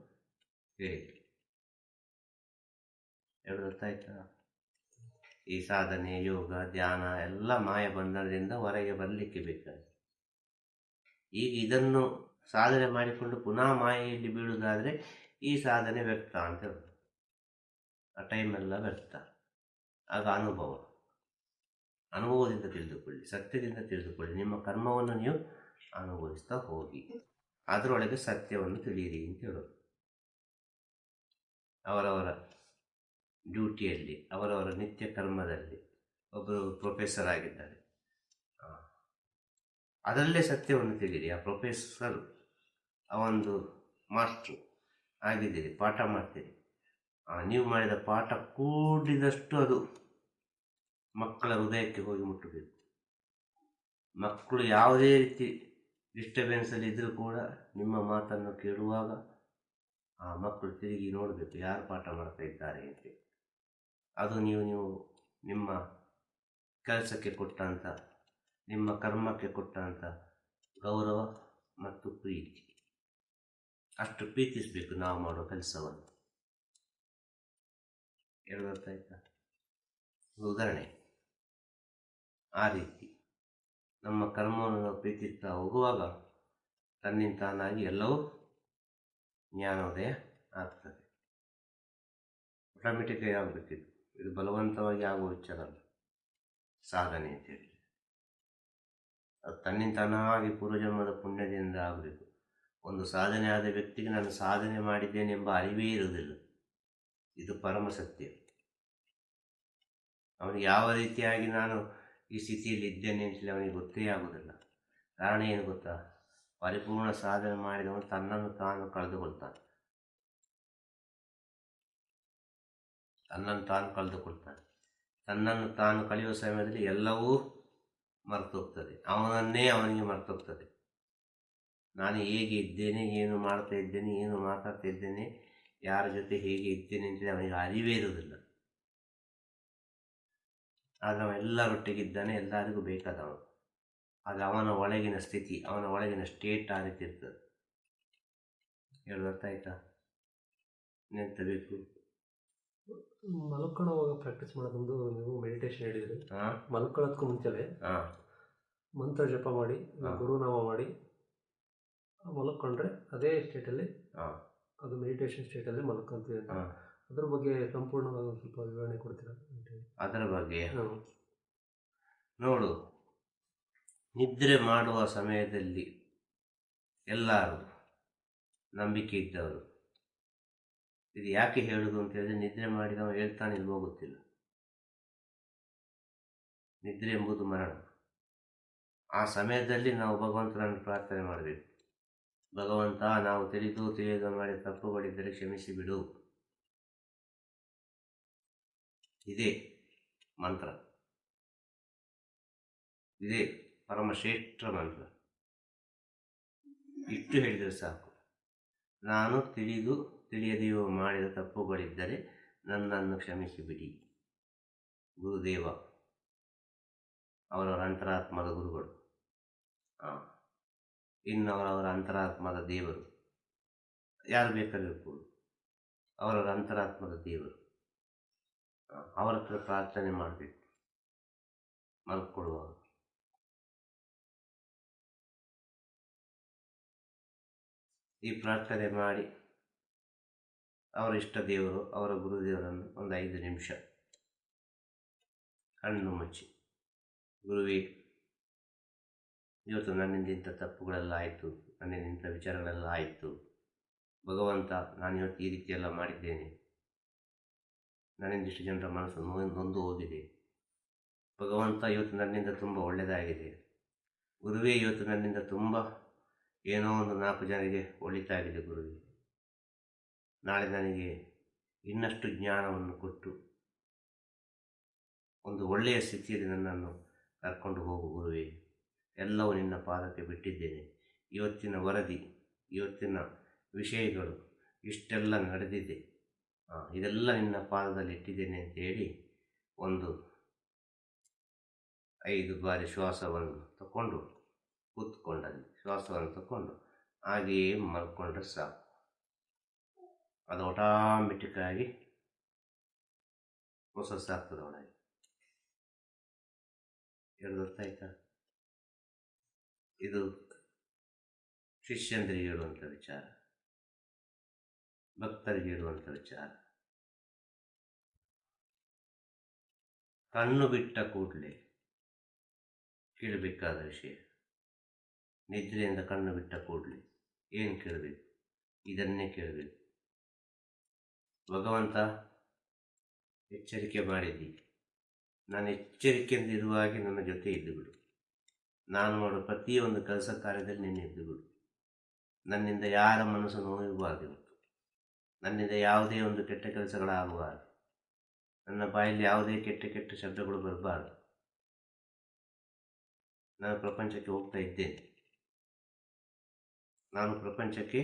ಹೇಳಿ. ಗೊತ್ತಾಯ್ತಾ? ಈ ಸಾಧನೆ, ಯೋಗ, ಧ್ಯಾನ ಎಲ್ಲ ಮಾಯಬಂಧನದಿಂದ ಹೊರಗೆ ಬರಲಿಕ್ಕೆ ಬೇಕಾಗಿ. ಈಗ ಇದನ್ನು ಸಾಧನೆ ಮಾಡಿಕೊಂಡು ಪುನಃ ಮಾಯೆಯಲ್ಲಿ ಬೀಳುವುದಾದರೆ ಈ ಸಾಧನೆ ವ್ಯರ್ಥ ಅಂತ ಹೇಳೋದು. ಆ ಟೈಮೆಲ್ಲ ವ್ಯರ್ಥ. ಆಗ ಅನುಭವದಿಂದ ತಿಳಿದುಕೊಳ್ಳಿ, ಸತ್ಯದಿಂದ ತಿಳಿದುಕೊಳ್ಳಿ. ನಿಮ್ಮ ಕರ್ಮವನ್ನು ನೀವು ಅನುಭವಿಸ್ತಾ ಹೋಗಿ, ಅದರೊಳಗೆ ಸತ್ಯವನ್ನು ತಿಳಿಯಿರಿ ಅಂತ ಹೇಳೋದು. ಅವರವರ ಡ್ಯೂಟಿಯಲ್ಲಿ, ಅವರವರ ನಿತ್ಯ ಕರ್ಮದಲ್ಲಿ ಒಬ್ಬರು ಪ್ರೊಫೆಸರ್ ಆಗಿದ್ದಾರೆ, ಅದರಲ್ಲೇ ಸತ್ಯವನ್ನು ತಿಳಿಯಿರಿ. ಆ ಪ್ರೊಫೆಸರ್ ಅವೊಂದು ಮಾಸ್ಟ್ರು ಆಗಿದ್ದೀರಿ, ಪಾಠ ಮಾಡ್ತೀರಿ. ನೀವು ಮಾಡಿದ ಪಾಠ ಕೂಡಿದಷ್ಟು ಅದು ಮಕ್ಕಳ ಹೃದಯಕ್ಕೆ ಹೋಗಿ ಮುಟ್ಟಬೇಕು. ಮಕ್ಕಳು ಯಾವುದೇ ರೀತಿ ಡಿಸ್ಟರ್ಬೆನ್ಸಲ್ಲಿ ಇದ್ದರೂ ಕೂಡ ನಿಮ್ಮ ಮಾತನ್ನು ಕೇಳುವಾಗ ಆ ಮಕ್ಕಳು ತಿರುಗಿ ನೋಡಬೇಕು, ಯಾರು ಪಾಠ ಮಾಡ್ತಾ ಇದ್ದಾರೆ ಅಂತ. ಅದು ನೀವು ನಿಮ್ಮ ಕೆಲಸಕ್ಕೆ ಕೊಟ್ಟಂಥ, ನಿಮ್ಮ ಕರ್ಮಕ್ಕೆ ಕೊಟ್ಟಂಥ ಗೌರವ ಮತ್ತು ಪ್ರೀತಿ. ಅಷ್ಟು ಪ್ರೀತಿಸಬೇಕು ನಾವು ಮಾಡೋ ಕೆಲಸವನ್ನು. ಗೊತ್ತಾಯ್ತಾ? ಉದಾಹರಣೆ, ಆ ರೀತಿ ನಮ್ಮ ಕರ್ಮವನ್ನು ನಾವು ಪ್ರೀತಿಸ್ತಾ ಹೋಗುವಾಗ ತನ್ನಿಂತಾನಾಗಿ ಎಲ್ಲವೂ ಜ್ಞಾನೋದಯ ಆಗ್ತದೆ. ಆಟೋಮೆಟಿಕ್ಕಾಗಿ ಆಗಬೇಕಿದು. ಇದು ಬಲವಂತವಾಗಿ ಆಗುವ ವಿಚಾರ ಅಲ್ಲ ಸಾಧನೆ ಅಂತೇಳಿ. ಅದು ತನ್ನಿಂತಾನಾಗಿ ಪೂರ್ವಜನ್ಮದ ಪುಣ್ಯದಿಂದ ಆಗಬೇಕು. ಒಂದು ಸಾಧನೆ ಆದ ವ್ಯಕ್ತಿಗೆ ನಾನು ಸಾಧನೆ ಮಾಡಿದ್ದೇನೆ ಎಂಬ ಅರಿವೇ ಇರುವುದಿಲ್ಲ. ಇದು ಪರಮ ಸತ್ಯ. ಅವನಿಗೆ ಯಾವ ರೀತಿಯಾಗಿ ನಾನು ಈ ಸ್ಥಿತಿಯಲ್ಲಿ ಇದ್ದೇನೆ ಅಂತೇಳಿ ಅವನಿಗೆ ಗೊತ್ತೇ ಆಗುವುದಿಲ್ಲ. ಕಾರಣ ಏನು ಗೊತ್ತಾ? ಪರಿಪೂರ್ಣ ಸಾಧನೆ ಮಾಡಿದವನು ತನ್ನನ್ನು ತಾನು ಕಳೆದುಕೊಳ್ತಾನೆ. ತನ್ನನ್ನು ತಾನು ಕಳೆಯುವ ಸಮಯದಲ್ಲಿ ಎಲ್ಲವೂ ಮರೆತೋಗ್ತದೆ. ಅವನನ್ನೇ ಅವನಿಗೆ ಮರೆತೋಗ್ತದೆ. ನಾನು ಹೇಗೆ ಇದ್ದೇನೆ, ಏನು ಮಾಡ್ತಾ ಇದ್ದೇನೆ, ಏನು ಮಾತಾಡ್ತಾ ಇದ್ದೇನೆ, ಯಾರ ಜೊತೆ ಹೇಗೆ ಇದ್ದೇನೆ ಅಂತೇಳಿ ಅವನಿಗೆ ಅರಿವೇ ಇರುವುದಿಲ್ಲ. ಆದರೆ ಅವ ಎಲ್ಲರೊಟ್ಟಿಗಿದ್ದಾನೆ, ಎಲ್ಲರಿಗೂ ಬೇಕಾದವನು. ಆಗ ಅವನ ಒಳಗಿನ ಸ್ಥಿತಿ, ಅವನ ಒಳಗಿನ ಸ್ಟೇಟ್ ಆ ರೀತಿ ಇರ್ತದೆ. ಗೊತ್ತಾಯ್ತಾ? ನೆಂತ ಬೇಕು. ಮಲ್ಕೊಳ್ಳೋವಾಗ ಪ್ರಾಕ್ಟೀಸ್ ಮಾಡೋದೊಂದು ನೀವು ಮೆಡಿಟೇಷನ್ ಹೇಳಿದ್ರಿ. ಮಲ್ಕೊಳ್ಳೋದಕ್ಕೂ ಮುಂಚೆಲೆ ಮಂತ್ರ ಜಪ ಮಾಡಿ, ಗುರುನಾಮ ಮಾಡಿ ಮಲ್ಕೊಂಡ್ರೆ ಅದೇ ಸ್ಟೇಟಲ್ಲಿ, ಅದು ಮೆಡಿಟೇಷನ್ ಸ್ಟೇಟಲ್ಲಿ ಮಲ್ಕೊಂತೀವಿ ಅಂತ. ಅದ್ರ ಬಗ್ಗೆ ಸಂಪೂರ್ಣವಾಗಿ ಸ್ವಲ್ಪ ವಿವರಣೆ ಕೊಡ್ತೀರಾ? ಅದರ ಬಗ್ಗೆ ನೋಡು, ನಿದ್ರೆ ಮಾಡುವ ಸಮಯದಲ್ಲಿ ಎಲ್ಲರೂ ನಂಬಿಕೆ ಇದ್ದವರು, ಇದು ಯಾಕೆ ಹೇಳುವುದು ಅಂತ ಹೇಳಿದ್ರೆ, ನಿದ್ರೆ ಮಾಡಿದವ ಹೇಳ್ತಾನೆ ಇಲ್ವೋ ಗೊತ್ತಿಲ್ಲ. ನಿದ್ರೆ ಎಂಬುದು ಮರಣ. ಆ ಸಮಯದಲ್ಲಿ ನಾವು ಭಗವಂತನನ್ನು ಪ್ರಾರ್ಥನೆ ಮಾಡಬೇಕು. ಭಗವಂತ, ನಾವು ತಿಳಿಯದ ಮಾಡಿ ತಪ್ಪುಗಳಿದ್ದರೆ ಕ್ಷಮಿಸಿ ಬಿಡು. ಇದೇ ಮಂತ್ರ, ಇದೇ ಪರಮಶ್ರೇಷ್ಠ ಮಂತ್ರ. ಇಷ್ಟು ಹೇಳಿದರೆ ಸಾಕು. ನಾನು ತಿಳಿಯದೆಯೋ ಮಾಡಿದ ತಪ್ಪುಗಳಿದ್ದರೆ ನನ್ನನ್ನು ಕ್ಷಮಿಸಿ ಬಿಡಿ. ಗುರುದೇವ, ಅವರವರ ಅಂತರಾತ್ಮದ ಗುರುಗಳು, ಇನ್ನು ಅವರವರ ಅಂತರಾತ್ಮದ ದೇವರು, ಯಾರು ಬೇಕಾಗಿರ್ಬೋದು, ಅವರವರ ಅಂತರಾತ್ಮದ ದೇವರು, ಅವರ ಹತ್ರ ಪ್ರಾರ್ಥನೆ ಮಾಡಬೇಕು ಮಲ್ಕೊಳ್ಳುವಾಗ. ಈ ಪ್ರಾರ್ಥನೆ ಮಾಡಿ ಅವರ ಇಷ್ಟ ದೇವರು, ಅವರ ಗುರುದೇವರನ್ನು ಒಂದು 5 ನಿಮಿಷ ಕಣ್ಣು ಮುಚ್ಚಿ, ಗುರುವೇ, ಇವತ್ತು ನನ್ನಿಂದ ಇಂಥ ತಪ್ಪುಗಳೆಲ್ಲ ಆಯಿತು, ನನ್ನಿಂದ ಇಂಥ ವಿಚಾರಗಳೆಲ್ಲ ಆಯಿತು. ಭಗವಂತ, ನಾನು ಇವತ್ತು ಈ ರೀತಿಯೆಲ್ಲ ಮಾಡಿದ್ದೇನೆ, ನನ್ನಿಂದ ಇಷ್ಟು ಜನರ ಮನಸ್ಸು ನೊಂದು ಹೋಗಿದೆ. ಭಗವಂತ, ಇವತ್ತು ನನ್ನಿಂದ ತುಂಬ ಒಳ್ಳೆಯದಾಗಿದೆ. ಗುರುವೇ, ಇವತ್ತು ನನ್ನಿಂದ ತುಂಬ ಏನೋ ಒಂದು 4 ಜನರಿಗೆ ಒಳಿತಾಗಿದೆ. ಗುರುವೇ, ನಾಳೆ ನನಗೆ ಇನ್ನಷ್ಟು ಜ್ಞಾನವನ್ನು ಕೊಟ್ಟು ಒಂದು ಒಳ್ಳೆಯ ಸ್ಥಿತಿಯಲ್ಲಿ ನನ್ನನ್ನು ಕರ್ಕೊಂಡು ಹೋಗು. ಗುರುವೇ, ಎಲ್ಲವೂ ನಿನ್ನ ಪಾದಕ್ಕೆ ಬಿಟ್ಟಿದ್ದೇನೆ. ಇವತ್ತಿನ ವರದಿ, ಇವತ್ತಿನ ವಿಷಯಗಳು ಇಷ್ಟೆಲ್ಲ ನಡೆದಿದೆ, ಇದೆಲ್ಲ ನಿನ್ನ ಪಾದದಲ್ಲಿ ಇಟ್ಟಿದ್ದೇನೆ ಅಂತೇಳಿ ಒಂದು 5 ಬಾರಿ ಶ್ವಾಸವನ್ನು ತಗೊಂಡು ಕೂತ್ಕೊಂಡಲ್ಲಿ ಶ್ವಾಸವನ್ನು ತಗೊಂಡು ಹಾಗೆಯೇ ಮಲ್ಕೊಂಡ್ರೆ ಸಾಕು. ಅದು ಆಟೋಮೆಟಿಕ್ ಆಗಿ ಪ್ರೊಸೆಸ್ ಆಗ್ತದೆ ಒಳಗೆ. ಹೇಳೋದು ಗೊತ್ತಾಯ್ತಾ? ಇದು ಶಿಷ್ಯಂದ್ರಿಗೆ ಹೇಳುವಂಥ ವಿಚಾರ, ಭಕ್ತರಿಗೆ ಹೇಳುವಂಥ ವಿಚಾರ. ಕಣ್ಣು ಬಿಟ್ಟ ಕೂಡಲೇ ಕೇಳಬೇಕಾದ ವಿಷಯ. ನಿದ್ರೆಯಿಂದ ಕಣ್ಣು ಬಿಟ್ಟ ಕೂಡಲೇ ಏನು ಕೇಳಬೇಕು? ಇದನ್ನೇ ಕೇಳಬೇಕು. ಭಗವಂತ, ಎಚ್ಚರಿಕೆ ಮಾಡಿದ್ದಿ, ನಾನು ಎಚ್ಚರಿಕೆಯಿಂದ ಇರುವಾಗೆ ನನ್ನ ಜೊತೆ ಇದ್ದು ಬಿಡು. ನಾನು ಮಾಡೋ ಪ್ರತಿಯೊಂದು ಕೆಲಸ ಕಾರ್ಯದಲ್ಲಿ ನೀನು ಇದ್ದು ಬಿಡು. ನನ್ನಿಂದ ಯಾರ ಮನಸ್ಸು ನೋಯಬಾರದು. ನನ್ನಿಂದ ಯಾವುದೇ ಒಂದು ಕೆಟ್ಟ ಕೆಲಸಗಳಾಗಬಾರದು. ನನ್ನ ಬಾಯಲ್ಲಿ ಯಾವುದೇ ಕೆಟ್ಟ ಶಬ್ದಗಳು ಬರಬಾರದು. ನಾನು ಪ್ರಪಂಚಕ್ಕೆ ಹೋಗ್ತಾ ಇದ್ದೇನೆ, ನಾನು ಪ್ರಪಂಚಕ್ಕೆ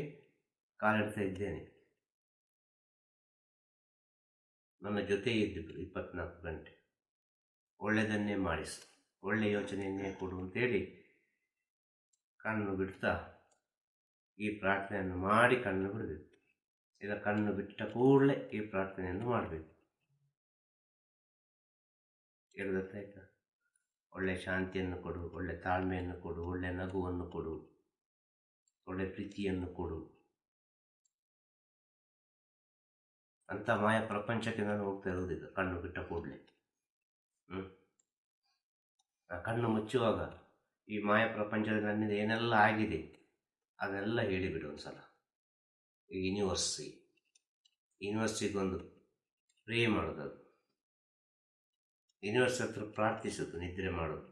ಕಾಲಿಡ್ತಾ ಇದ್ದೇನೆ. ನನ್ನ ಜೊತೆ ಇದ್ದು 24 ಗಂಟೆ ಒಳ್ಳೆಯದನ್ನೇ ಮಾಡಿಸು, ಒಳ್ಳೆಯ ಯೋಚನೆಯನ್ನೇ ಕೊಡು ಅಂತೇಳಿ ಕಣ್ಣು ಬಿಡ್ತಾ ಈ ಪ್ರಾರ್ಥನೆಯನ್ನು ಮಾಡಿ ಕಣ್ಣು ಬಿಡಬೇಕು. ಇಲ್ಲ, ಕಣ್ಣು ಬಿಟ್ಟ ಕೂಡಲೇ ಈ ಪ್ರಾರ್ಥನೆಯನ್ನು ಮಾಡಬೇಕು. ಗೊತ್ತಾಯ್ತಾ? ಒಳ್ಳೆಯ ಶಾಂತಿಯನ್ನು ಕೊಡು, ಒಳ್ಳೆಯ ತಾಳ್ಮೆಯನ್ನು ಕೊಡು, ಒಳ್ಳೆಯ ನಗುವನ್ನು ಕೊಡು, ಒಳ್ಳೆಯ ಪ್ರೀತಿಯನ್ನು ಕೊಡು ಅಂತ ಮಾಯ ಪ್ರಪಂಚಕ್ಕೆ ನಾನು ಹೋಗ್ತಾ ಇರುವುದಿಲ್ಲ ಕಣ್ಣು ಬಿಟ್ಟ ಕೂಡಲೇ. ಕಣ್ಣು ಮುಚ್ಚುವಾಗ ಈ ಮಾಯ ಪ್ರಪಂಚದಲ್ಲಿ ನನ್ನಿಂದ ಏನೆಲ್ಲ ಆಗಿದೆ ಅದನ್ನೆಲ್ಲ ಹೇಳಿಬಿಡು ಒಂದ್ಸಲ. ಈ ಯೂನಿವರ್ಸಿಗೊಂದು ಪ್ರೇ ಮಾಡೋದು, ಅದು ಯೂನಿವರ್ಸ್ ಹತ್ರ ಪ್ರಾರ್ಥಿಸೋದು. ನಿದ್ರೆ ಮಾಡೋದು,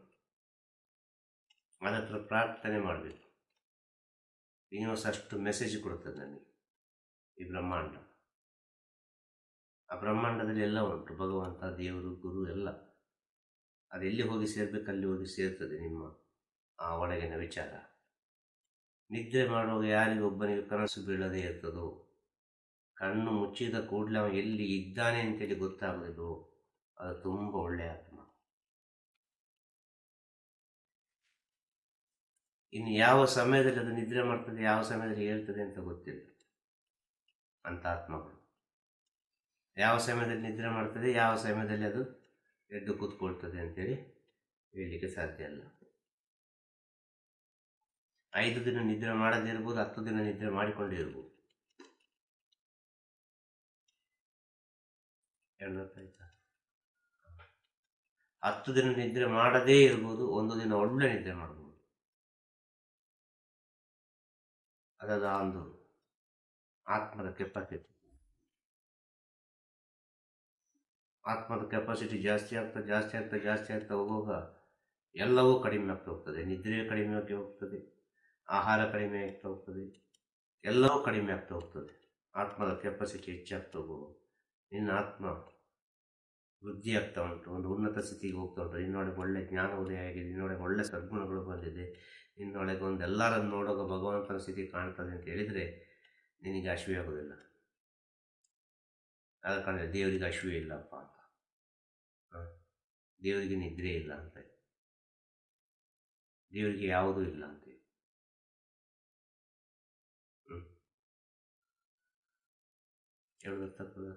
ಅದತ್ರ ಪ್ರಾರ್ಥನೆ ಮಾಡಬೇಕು. ಯೂನಿವರ್ಸ್ ಅಷ್ಟು ಮೆಸೇಜ್ ಕೊಡ್ತದೆ ನನಗೆ. ಈ ಬ್ರಹ್ಮಾಂಡ, ಆ ಬ್ರಹ್ಮಾಂಡದಲ್ಲಿ ಎಲ್ಲ ಉಂಟು, ಭಗವಂತ, ದೇವರು, ಗುರು ಎಲ್ಲ. ಅದೆಲ್ಲಿ ಹೋಗಿ ಸೇರ್ಬೇಕು ಅಲ್ಲಿ ಹೋಗಿ ಸೇರ್ತದೆ ನಿಮ್ಮ ಆ ಒಳಗಿನ ವಿಚಾರ. ನಿದ್ರೆ ಮಾಡುವಾಗ ಯಾರಿಗೊಬ್ಬನಿಗೆ ಕನಸು ಬೀಳದೇ ಇರ್ತದೋ, ಕಣ್ಣು ಮುಚ್ಚಿದ ಕೂಡಲೇ ಅವನು ಎಲ್ಲಿ ಇದ್ದಾನೆ ಅಂತೇಳಿ ಗೊತ್ತಾಗೋದಿಲ್ಲವೋ, ಅದು ತುಂಬ ಒಳ್ಳೆಯ ಆತ್ಮ. ಇನ್ನು ಯಾವ ಸಮಯದಲ್ಲಿ ಅದು ನಿದ್ರೆ ಮಾಡ್ತದೆ, ಯಾವ ಸಮಯದಲ್ಲಿ ಹೇಳ್ತದೆ ಅಂತ ಗೊತ್ತಿಲ್ಲ ಅಂತ ಆತ್ಮಗಳು. ಯಾವ ಸಮಯದಲ್ಲಿ ನಿದ್ರೆ ಮಾಡ್ತದೆ, ಯಾವ ಸಮಯದಲ್ಲಿ ಅದು ಎದ್ದು ಕೂತ್ಕೊಳ್ತದೆ ಅಂತೇಳಿ ಹೇಳಲಿಕ್ಕೆ ಸಾಧ್ಯ ಇಲ್ಲ. 5 ದಿನ ನಿದ್ರೆ ಮಾಡದೇ ಇರ್ಬೋದು, 10 ದಿನ ನಿದ್ರೆ ಮಾಡಿಕೊಂಡೇ ಇರ್ಬೋದು. ಹೇಳ್ಬೇಕಾಯ್ತಾ? 10 ದಿನ ನಿದ್ರೆ ಮಾಡದೇ ಇರ್ಬೋದು, 1 ದಿನ ಒಳ್ಳೆ ನಿದ್ರೆ ಮಾಡ್ಬೋದು. ಅದರ ಒಂದು ಆತ್ಮದ ಕೆಪಾಸಿಟಿ. ಆತ್ಮದ ಕೆಪಾಸಿಟಿ ಜಾಸ್ತಿ ಆಗ್ತಾ ಜಾಸ್ತಿ ಆಗ್ತಾ ಜಾಸ್ತಿ ಆಗ್ತಾ ಹೋಗುವಾಗ ಎಲ್ಲವೂ ಕಡಿಮೆ ಆಗ್ತಾ ಹೋಗ್ತದೆ. ನಿದ್ರೆ ಕಡಿಮೆ ಆಗಿ ಹೋಗ್ತದೆ, ಆಹಾರ ಕಡಿಮೆ ಆಗ್ತಾ ಹೋಗ್ತದೆ, ಎಲ್ಲವೂ ಕಡಿಮೆ ಆಗ್ತಾ ಹೋಗ್ತದೆ. ಆತ್ಮದ ಕೆಪಾಸಿಟಿ ಹೆಚ್ಚಾಗ್ತಾ ಹೋಗುವಾಗ ನಿನ್ನ ಆತ್ಮ ವೃದ್ಧಿ ಆಗ್ತಾ ಉಂಟು, ಒಂದು ಉನ್ನತ ಸ್ಥಿತಿಗೆ ಹೋಗ್ತಾ ಉಂಟು. ನಿನ್ನೊಳಗೆ ಒಳ್ಳೆ ಜ್ಞಾನ ಉದಯ ಆಗಿದೆ, ನಿನ್ನೊಳಗೆ ಒಳ್ಳೆ ಸದ್ಗುಣಗಳು ಬಂದಿದೆ, ನಿನ್ನೊಳಗೆ ಒಂದು ಎಲ್ಲರನ್ನು ನೋಡುವಾಗ ಭಗವಂತನ ಸ್ಥಿತಿ ಕಾಣ್ತದೆ ಅಂತ ಹೇಳಿದರೆ ನಿನಗೆ ಅಶ್ವಿ ಆಗೋದಿಲ್ಲ. ಆದ ಕಾರಣ ದೇವರಿಗೆ ಅಶ್ವಿ ಇಲ್ಲಪ್ಪ ಅಂತ, ದೇವರಿಗೆ ನಿದ್ರೆ ಇಲ್ಲ ಅಂತ, ದೇವರಿಗೆ ಯಾವುದೂ ಇಲ್ಲ ಅಂತ. ಹೇಳೋದರ್ತಕ್ಕದ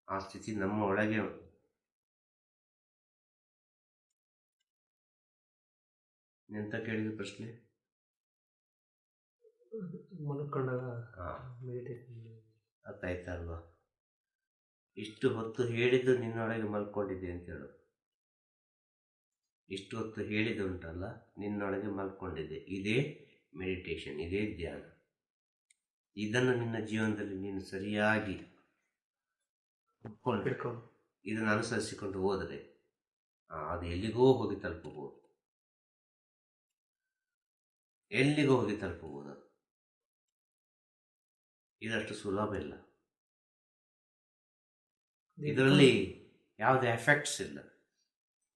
ಆ ಸ್ಥಿತಿ ನಮ್ಮ ಒಳಗೆ ಉಂಟು. ಎಂತ ಕೇಳಿದ ಪ್ರಶ್ನೆ? ಮಲ್ಕೊಂಡಾಗ ಅರ್ಥ ಆಯ್ತಲ್ವಾ? ಇಷ್ಟು ಹೊತ್ತು ಹೇಳಿದ್ದು ನಿನ್ನೊಳಗೆ ಮಲ್ಕೊಂಡಿದ್ದೆ ಅಂತ ಹೇಳು. ಇಷ್ಟು ಹೊತ್ತು ಹೇಳಿದ್ದು ಉಂಟಲ್ಲ, ನಿನ್ನೊಳಗೆ ಮಲ್ಕೊಂಡಿದ್ದೆ. ಇದೇ ಮೆಡಿಟೇಷನ್, ಇದೇ ಧ್ಯಾನ. ಇದನ್ನು ನಿನ್ನ ಜೀವನದಲ್ಲಿ ನೀನು ಸರಿಯಾಗಿ ಇದನ್ನು ಅನುಸರಿಸಿಕೊಂಡು ಹೋದರೆ ಅದು ಎಲ್ಲಿಗೋ ಹೋಗಿ ತಲುಪಬಹುದು, ಎಲ್ಲಿಗೋ ಹೋಗಿ ತಲುಪಬಹುದು. ಇದಷ್ಟು ಸುಲಭ ಇಲ್ಲ. ಇದರಲ್ಲಿ ಯಾವುದೇ ಎಫೆಕ್ಟ್ಸ್ ಇಲ್ಲ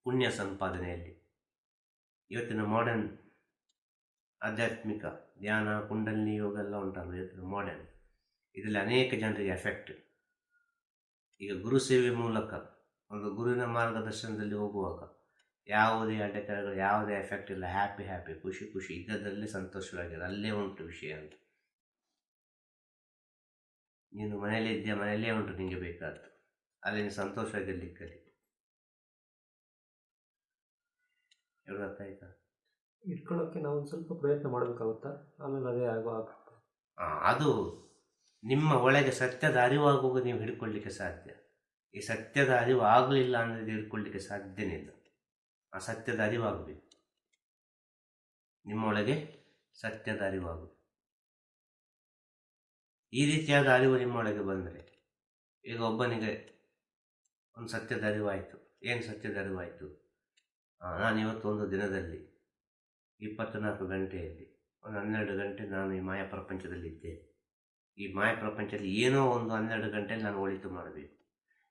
ಪುಣ್ಯ ಸಂಪಾದನೆಯಲ್ಲಿ. ಇವತ್ತಿನ ಮಾಡರ್ನ್ ಆಧ್ಯಾತ್ಮಿಕ ಧ್ಯಾನ, ಕುಂಡಲಿನಿ ಯೋಗ ಎಲ್ಲ ಉಂಟಲ್ಲ, ಇವತ್ತಿನ ಮಾಡರ್ನ್, ಇದರಲ್ಲಿ ಅನೇಕ ಜನರಿಗೆ ಎಫೆಕ್ಟ್. ಈಗ ಗುರು ಸೇವೆ ಮೂಲಕ ಒಂದು ಗುರುವಿನ ಮಾರ್ಗದರ್ಶನದಲ್ಲಿ ಹೋಗುವಾಗ ಯಾವುದೇ ಅಡೆತಡೆಗಳು, ಯಾವುದೇ ಎಫೆಕ್ಟ್ ಇಲ್ಲ. ಹ್ಯಾಪಿ ಹ್ಯಾಪಿ, ಖುಷಿ ಖುಷಿ, ಇದ್ದದರಲ್ಲಿ ಸಂತೋಷವಾಗಿದೆ. ಅಲ್ಲೇ ಉಂಟು ವಿಷಯ ಅಂತ. ನೀನು ಮನೆಯಲ್ಲೇ ಇದ್ದೀಯ, ಮನೆಯಲ್ಲೇ ಉಂಟು ನಿಮಗೆ ಬೇಕಾದ್ದು. ಅಲ್ಲಿ ನೀನು ಸಂತೋಷವಾಗಿರ್ಲಿಕ್ಕಲ್ಲಿ ಹೇಳೋದು ಅರ್ಥ ಆಯ್ತಾ? ಇಟ್ಕೊಳ್ಳೋಕ್ಕೆ ನಾವು ಸ್ವಲ್ಪ ಪ್ರಯತ್ನ ಮಾಡಬೇಕಾಗುತ್ತಾ? ಆಮೇಲೆ ಅದೇ ಆಗುತ್ತೆ. ಅದು ನಿಮ್ಮ ಒಳಗೆ ಸತ್ಯದ ಅರಿವಾಗುವಾಗ ನೀವು ಹಿಡ್ಕೊಳ್ಳಿಕ್ಕೆ ಸಾಧ್ಯ. ಈ ಸತ್ಯದ ಅರಿವು ಆಗಲಿಲ್ಲ ಅಂದರೆ ಹಿಡ್ಕೊಳ್ಳಿಕ್ಕೆ ಸಾಧ್ಯನೇ ಇಲ್ಲ. ಆ ಸತ್ಯದ ಅರಿವಾಗಬೇಕು, ನಿಮ್ಮೊಳಗೆ ಸತ್ಯದ ಅರಿವಾಗಬೇಕು. ಈ ರೀತಿಯಾದ ಅರಿವು ನಿಮ್ಮೊಳಗೆ ಬಂದರೆ, ಈಗ ಒಬ್ಬನಿಗೆ ಒಂದು ಸತ್ಯದ ಅರಿವಾಯಿತು. ಏನು ಸತ್ಯದ ಅರಿವಾಯಿತು? ನಾನಿವತ್ತು ಒಂದು ದಿನದಲ್ಲಿ 24 ಗಂಟೆಯಲ್ಲಿ ಒಂದು 12 ಗಂಟೆ ನಾನು ಈ ಮಾಯಾ ಪ್ರಪಂಚದಲ್ಲಿದ್ದೆ. ಈ ಮಾಯಾ ಪ್ರಪಂಚದಲ್ಲಿ ಏನೋ ಒಂದು 12 ಗಂಟೆಯಲ್ಲಿ ನಾನು ಒಳಿತು ಮಾಡಬೇಕು.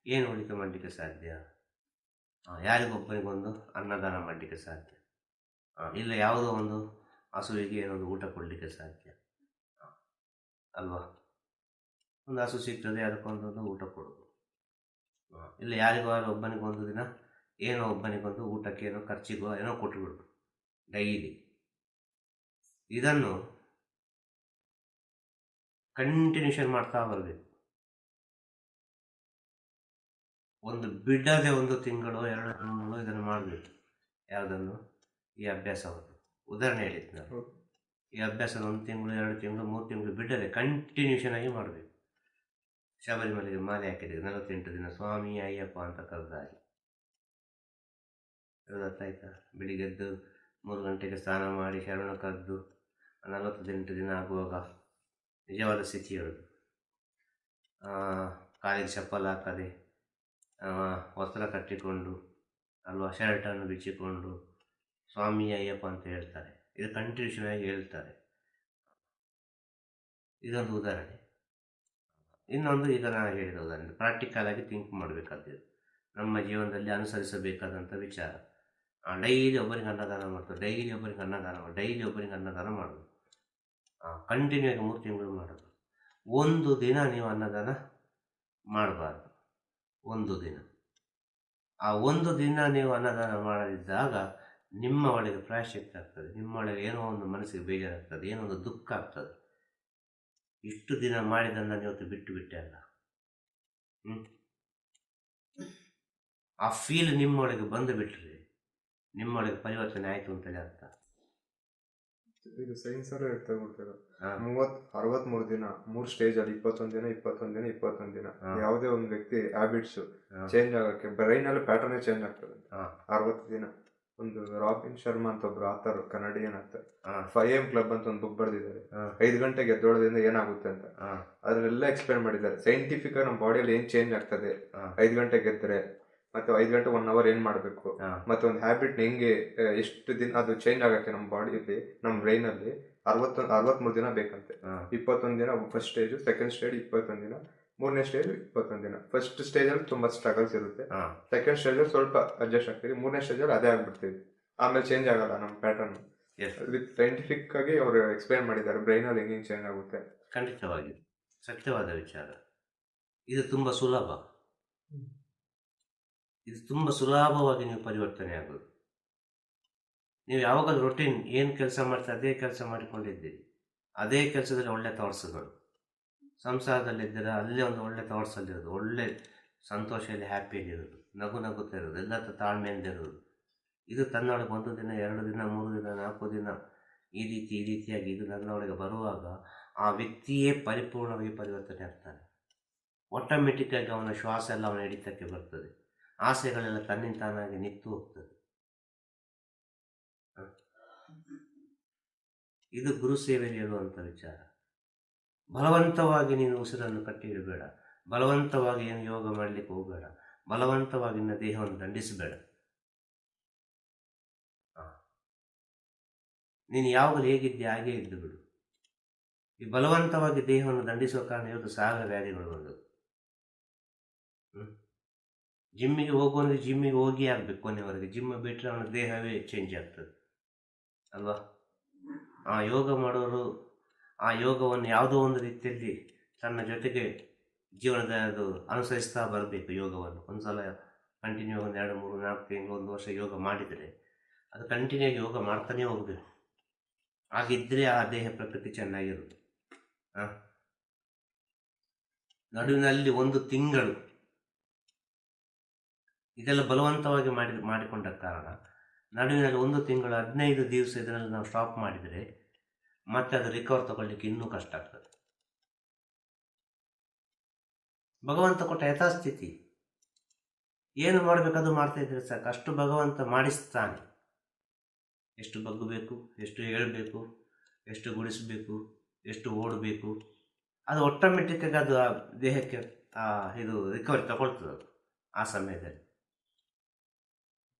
ಏನು ಒಳಿತು ಮಾಡಲಿಕ್ಕೆ ಸಾಧ್ಯ? ಯಾರಿಗೊಬ್ಬನಿಗೊಂದು ಅನ್ನದಾನ ಮಾಡಲಿಕ್ಕೆ ಸಾಧ್ಯ, ಇಲ್ಲ ಯಾವುದೋ ಒಂದು ಹಸುವಿಗೆ ಏನೊಂದು ಊಟ ಕೊಡಲಿಕ್ಕೆ ಸಾಧ್ಯ ಅಲ್ವಾ? ಒಂದು ಹಸು ಸಿಗ್ತದೆ, ಅದಕ್ಕೊಂದೊಂದು ಊಟ ಕೊಡೋದು. ಇಲ್ಲ ಯಾರಿಗೋ ಒಬ್ಬನಿಗೊಂದು ದಿನ ಏನೋ ಒಬ್ಬನಿಗೊಂದು ಊಟಕ್ಕೆ ಏನೋ ಖರ್ಚಿಗೋ ಏನೋ ಕೊಟ್ಟುಬಿಡು ಡೈಲಿ. ಇದನ್ನು ಕಂಟಿನ್ಯೂಷನ್ ಮಾಡ್ತಾ ಬರಬೇಕು. ಒಂದು ಬಿಡದೆ 1 ತಿಂಗಳು 2 ತಿಂಗಳು ಇದನ್ನು ಮಾಡಬೇಕು. ಯಾವುದನ್ನು? ಈ ಅಭ್ಯಾಸವನ್ನು. ಉದಾಹರಣೆ ಹೇಳಿದ್ದು ನಾನು. ಈ ಅಭ್ಯಾಸದ 1 ತಿಂಗಳು 2 ತಿಂಗಳು 3 ತಿಂಗಳು ಬಿಡದೆ ಕಂಟಿನ್ಯೂಷನ್ ಆಗಿ ಮಾಡಬೇಕು. ಶಬರಿಮಲೆಗೆ ಮಾಲೆ ಹಾಕಿದೆ 48 ದಿನ ಸ್ವಾಮಿ ಅಯ್ಯಪ್ಪ ಅಂತ ಕರೆದಾಗಿ. ಗೊತ್ತಾಯ್ತಾ? ಬೆಳಿಗ್ಗೆ ಎದ್ದು 3 ಗಂಟೆಗೆ ಸ್ನಾನ ಮಾಡಿ ಶರಣ ಕರೆದು 48 ದಿನ ಆಗುವಾಗ ನಿಜವಾದ ಸ್ಥಿತಿ ಹೇಳೋದು. ಕಾಲಿಗೆ ಚಪ್ಪಲ್ ಹಾಕದೆ, ವಸ್ತ್ರ ಕಟ್ಟಿಕೊಂಡು ಅಲ್ವಾ, ಶರ್ಟನ್ನು ಬಿಚ್ಚಿಕೊಂಡು ಸ್ವಾಮಿ ಅಯ್ಯಪ್ಪ ಅಂತ ಹೇಳ್ತಾರೆ. ಇದು ಕಂಟಿನ್ಯೂಷನ್ ಆಗಿ ಹೇಳ್ತಾರೆ. ಇದೊಂದು ಉದಾಹರಣೆ. ಇನ್ನೊಂದು, ಈಗ ನಾನು ಹೇಳಿದ ಉದಾಹರಣೆ ಪ್ರಾಕ್ಟಿಕಲ್ ಆಗಿ ಥಿಂಕ್ ಮಾಡಬೇಕಾದ್ದು, ನಮ್ಮ ಜೀವನದಲ್ಲಿ ಅನುಸರಿಸಬೇಕಾದಂಥ ವಿಚಾರ. ಡೈಲಿ ಒಬ್ಬರಿಗೆ ಅನ್ನದಾನ ಮಾಡ್ತಾರೆ, ಡೈಲಿ ಒಬ್ಬರಿಗೆ ಅನ್ನದಾನ ಮಾಡಿ, ಡೈಲಿ ಒಬ್ಬರಿಗೆ ಅನ್ನದಾನ ಮಾಡೋದು. ಕಂಟಿನ್ಯೂ ಆಗಿ 3 ತಿಂಗಳು ಮಾಡೋದು. ಒಂದು ದಿನ ನೀವು ಅನ್ನದಾನ ಮಾಡಬಾರ್ದು. ಒಂದು ದಿನ, ಆ ಒಂದು ದಿನ ನೀವು ಅನ್ನದಾನ ಮಾಡದಿದ್ದಾಗ ನಿಮ್ಮ ಒಳಗೆ ಪ್ರಾಯಶ್ಚಿತ್ತ ಆಗ್ತದೆ. ನಿಮ್ಮೊಳಗೆ ಏನೋ ಒಂದು ಮನಸ್ಸಿಗೆ ಬೇಜಾರಾಗ್ತದೆ, ಏನೋ ಒಂದು ದುಃಖ ಆಗ್ತದೆ. ಇಷ್ಟು ದಿನ ಮಾಡಿದ್ದನ್ನು ಇವತ್ತು ಬಿಟ್ಟು ಬಿಟ್ಟೆ ಅಲ್ಲ. ಆ ಫೀಲ್ ನಿಮ್ಮೊಳಗೆ ಬಂದು ಬಿಟ್ಟರೆ ನಿಮ್ಮೊಳಗೆ ಪರಿವರ್ತನೆ ಆಯಿತು ಅಂತೇಳಿ ಅರ್ಥ. ಇದು ಸೈನ್ಸ್ ಅವರೇ ಹೇಳ್ತಾ ಕೊಡ್ತಾರೆ 63 ದಿನ 3 ಸ್ಟೇಜ್ ಅಲ್ಲಿ 21 ದಿನ 21 ದಿನ 21 ದಿನ ಯಾವುದೇ ಒಂದು ವ್ಯಕ್ತಿ ಹ್ಯಾಬಿಟ್ಸ್ ಚೇಂಜ್ ಆಗಕ್ಕೆ ಬ್ರೈನ್ ಅಲ್ಲಿ ಪ್ಯಾಟರ್ನ್ ಚೇಂಜ್ ಆಗ್ತದೆ 60 ದಿನ. ಒಂದು ರಾಬಿನ್ ಶರ್ಮಾ ಅಂತ ಒಬ್ರು ಆತರು ಕನ್ನಡಿಯನ್ ಆತ ಹಾ 5 AM ಕ್ಲಬ್ ಅಂತ ಒಂದು ಬುಕ್ ಬರೆದಿದ್ದಾರೆ. ಹಾ 5 ಗಂಟೆಗೆ ಎದ್ದೊಳೋದ್ರಿಂದ ಏನಾಗುತ್ತೆ ಅಂತ ಹಾ ಅದ್ರೆಲ್ಲ ಎಕ್ಸ್ಪ್ಲೇನ್ ಮಾಡಿದ್ದಾರೆ. ಸೈಂಟಿಫಿಕ್ ನಮ್ಮ ಬಾಡಿಯಲ್ಲಿ ಏನ್ ಚೇಂಜ್ ಆಗ್ತದೆ ಹಾ 5 ಗಂಟೆಗೆ ಎದ್ದರೆ, ಮತ್ತೆ 5 ಗಂಟೆ 1 ಅವರ್ ಏನ್ ಮಾಡಬೇಕು, ಹಾ ಮತ್ತೆ ಒಂದು ಹ್ಯಾಬಿಟ್ ಹೆಂಗೆ ಎಷ್ಟು ದಿನ ಅದು ಚೇಂಜ್ ಆಗಕ್ಕೆ ನಮ್ಮ ಬಾಡಿಯಲ್ಲಿ, ನಮ್ಮ ಬ್ರೈನ್ ಅಲ್ಲಿ 63 ದಿನ ಬೇಕಂತೆ. ಹಾ 21 ದಿನ ಫಸ್ಟ್ ಸ್ಟೇಜ್, ಸೆಕೆಂಡ್ ಸ್ಟೇಜ್ 21 ದಿನ, ಮೂರನೇ ಸ್ಟೇಜ್ 21 ದಿನ. ಫಸ್ಟ್ ಸ್ಟೇಜ್ ಅಲ್ಲಿ ತುಂಬಾ ಸ್ಟ್ರಗಲ್ಸ್ ಇರುತ್ತೆ, ಹಾ ಸೆಕೆಂಡ್ ಸ್ಟೇಜ್ ಅಲ್ಲಿ ಸ್ವಲ್ಪ ಅಡ್ಜಸ್ಟ್ ಆಗ್ತೀವಿ, ಮೂರನೇ ಸ್ಟೇಜ್ ಅಲ್ಲಿ ಅದೇ ಆಗ್ಬಿಡ್ತೀವಿ, ಆಮೇಲೆ ಚೇಂಜ್ ಆಗಲ್ಲ ನಮ್ಮ ಪ್ಯಾಟರ್ನ್. ಎಸ್ ವಿತ್ ಸೈಂಟಿಫಿಕ್ ಆಗಿ ಅವರು ಎಕ್ಸ್ಪ್ಲೈನ್ ಮಾಡಿದ್ದಾರೆ ಬ್ರೈನ್ ಅಲ್ಲಿ ಹೆಂಗೆ ಚೇಂಜ್ ಆಗುತ್ತೆ. ಖಂಡಿತವಾಗಿ ಸತ್ಯವಾದ ವಿಚಾರ. ಇದು ತುಂಬ ಸುಲಭ. ಇದು ತುಂಬ ಸುಲಭವಾಗಿ ನೀವು ಪರಿವರ್ತನೆ ಆಗೋದು. ನೀವು ಯಾವಾಗಲೂ ರೊಟೀನ್ ಏನು ಕೆಲಸ ಮಾಡ್ತೀರಿ ಅದೇ ಕೆಲಸ ಮಾಡಿಕೊಂಡಿದ್ದೀರಿ, ಅದೇ ಕೆಲಸದಲ್ಲಿ ಒಳ್ಳೆ ಥಾಟ್ಸ್ಗಳು. ಸಂಸಾರದಲ್ಲಿದ್ದರೆ ಅಲ್ಲೇ ಒಂದು ಒಳ್ಳೆ ಥಾಟ್ಸಲ್ಲಿರೋದು, ಒಳ್ಳೆ ಸಂತೋಷದಲ್ಲಿ ಹ್ಯಾಪಿಯಲ್ಲಿರೋದು, ನಗು ನಗುತ್ತಾ ಇರೋದು, ಎಲ್ಲ ತಾಳ್ಮೆಯಿಂದ ಇರೋದು. ಇದು ತನ್ನೊಳಗೆ 1 ದಿನ 2 ದಿನ 3 ದಿನ 4 ದಿನ ಈ ರೀತಿಯಾಗಿ ಇದು ನನ್ನೊಳಗೆ ಬರುವಾಗ ಆ ವ್ಯಕ್ತಿಯೇ ಪರಿಪೂರ್ಣವಾಗಿ ಪರಿವರ್ತನೆ ಆಗ್ತಾನೆ. ಆಟೋಮೆಟಿಕ್ಕಾಗಿ ಅವನ ಶ್ವಾಸ ಎಲ್ಲ ಅವನ ಹಿಡಿತಕ್ಕೆ ಬರ್ತದೆ, ಆಸೆಗಳೆಲ್ಲ ತನ್ನಿಂದ ತಾನಾಗಿ ನಿಂತು ಹೋಗ್ತದೆ. ಇದು ಗುರು ಸೇವೆಯಲ್ಲಿ ಹೇಳುವಂಥ ವಿಚಾರ. ಬಲವಂತವಾಗಿ ನೀನು ಉಸಿರನ್ನು ಕಟ್ಟಿ ಇಡಬೇಡ, ಬಲವಂತವಾಗಿ ಏನು ಯೋಗ ಮಾಡಲಿಕ್ಕೆ ಹೋಗಬೇಡ, ಬಲವಂತವಾಗಿ ನಿನ್ನ ದೇಹವನ್ನು ದಂಡಿಸಬೇಡ. ನೀನು ಯಾವಾಗಲೂ ಹೇಗಿದ್ದೆ ಹಾಗೇ ಇದ್ದು ಬಿಡು. ಈ ಬಲವಂತವಾಗಿ ದೇಹವನ್ನು ದಂಡಿಸುವ ಕಾರಣ ಇವತ್ತು ಸಾವಿರ ವ್ಯಾಧಿಗಳು ಬಂದವು. ಜಿಮ್ಮಿಗೆ ಹೋಗುವವನಿಗೆ ಜಿಮ್ಮಿಗೆ ಹೋಗಿ ಆಗಬೇಕು ಕೊನೆಯವರೆಗೆ. ಜಿಮ್ ಬಿಟ್ಟರೆ ಅವನ ದೇಹವೇ ಚೇಂಜ್ ಆಗ್ತದೆ ಅಲ್ವಾ. ಆ ಯೋಗ ಮಾಡೋರು ಆ ಯೋಗವನ್ನು ಯಾವುದೋ ಒಂದು ರೀತಿಯಲ್ಲಿ ತನ್ನ ಜೊತೆಗೆ ಜೀವನದ ಅದು ಅನುಸರಿಸ್ತಾ ಬರಬೇಕು. ಯೋಗವನ್ನು ಒಂದ್ಸಲ ಕಂಟಿನ್ಯೂ 1 2 3 4 ತಿಂಗಳು 1 ವರ್ಷ ಯೋಗ ಮಾಡಿದರೆ ಅದು ಕಂಟಿನ್ಯೂ ಆಗಿ ಯೋಗ ಮಾಡ್ತಾನೆ ಹೋಗಬೇಕು. ಹಾಗಿದ್ದರೆ ಆ ದೇಹ ಪ್ರಕೃತಿ ಚೆನ್ನಾಗಿರುತ್ತೆ. ನಡುವಿನಲ್ಲಿ 1 ತಿಂಗಳು ಇದೆಲ್ಲ ಬಲವಂತವಾಗಿ ಮಾಡಿಕೊಂಡ ಕಾರಣ ನಡುವಿನಲ್ಲಿ 1 ತಿಂಗಳು 15 ದಿವಸ ಇದರಲ್ಲಿ ನಾವು ಸ್ಟಾಪ್ ಮಾಡಿದರೆ ಮತ್ತೆ ಅದು ರಿಕವರ್ ತಗೊಳ್ಳಿಕ್ಕೆ ಇನ್ನೂ ಕಷ್ಟ ಆಗ್ತದೆ. ಭಗವಂತ ಕೊಟ್ಟ ಯಥಾಸ್ಥಿತಿ ಏನು ಮಾಡಬೇಕದು ಮಾಡ್ತಾ ಇದ್ರೆ ಸಾಕು, ಅಷ್ಟು ಭಗವಂತ ಮಾಡಿಸ್ತಾನೆ. ಎಷ್ಟು ಬಗ್ಗಬೇಕು, ಎಷ್ಟು ಹೇಳಬೇಕು, ಎಷ್ಟು ಗುಡಿಸಬೇಕು, ಎಷ್ಟು ಓಡಬೇಕು, ಅದು ಆಟೋಮೆಟಿಕ್ಕಾಗಿ ಅದು ಆ ದೇಹಕ್ಕೆ ಇದು ರಿಕವರಿ ತಗೊಳ್ತದೆ. ಅದು ಆ ಸಮಯದಲ್ಲಿ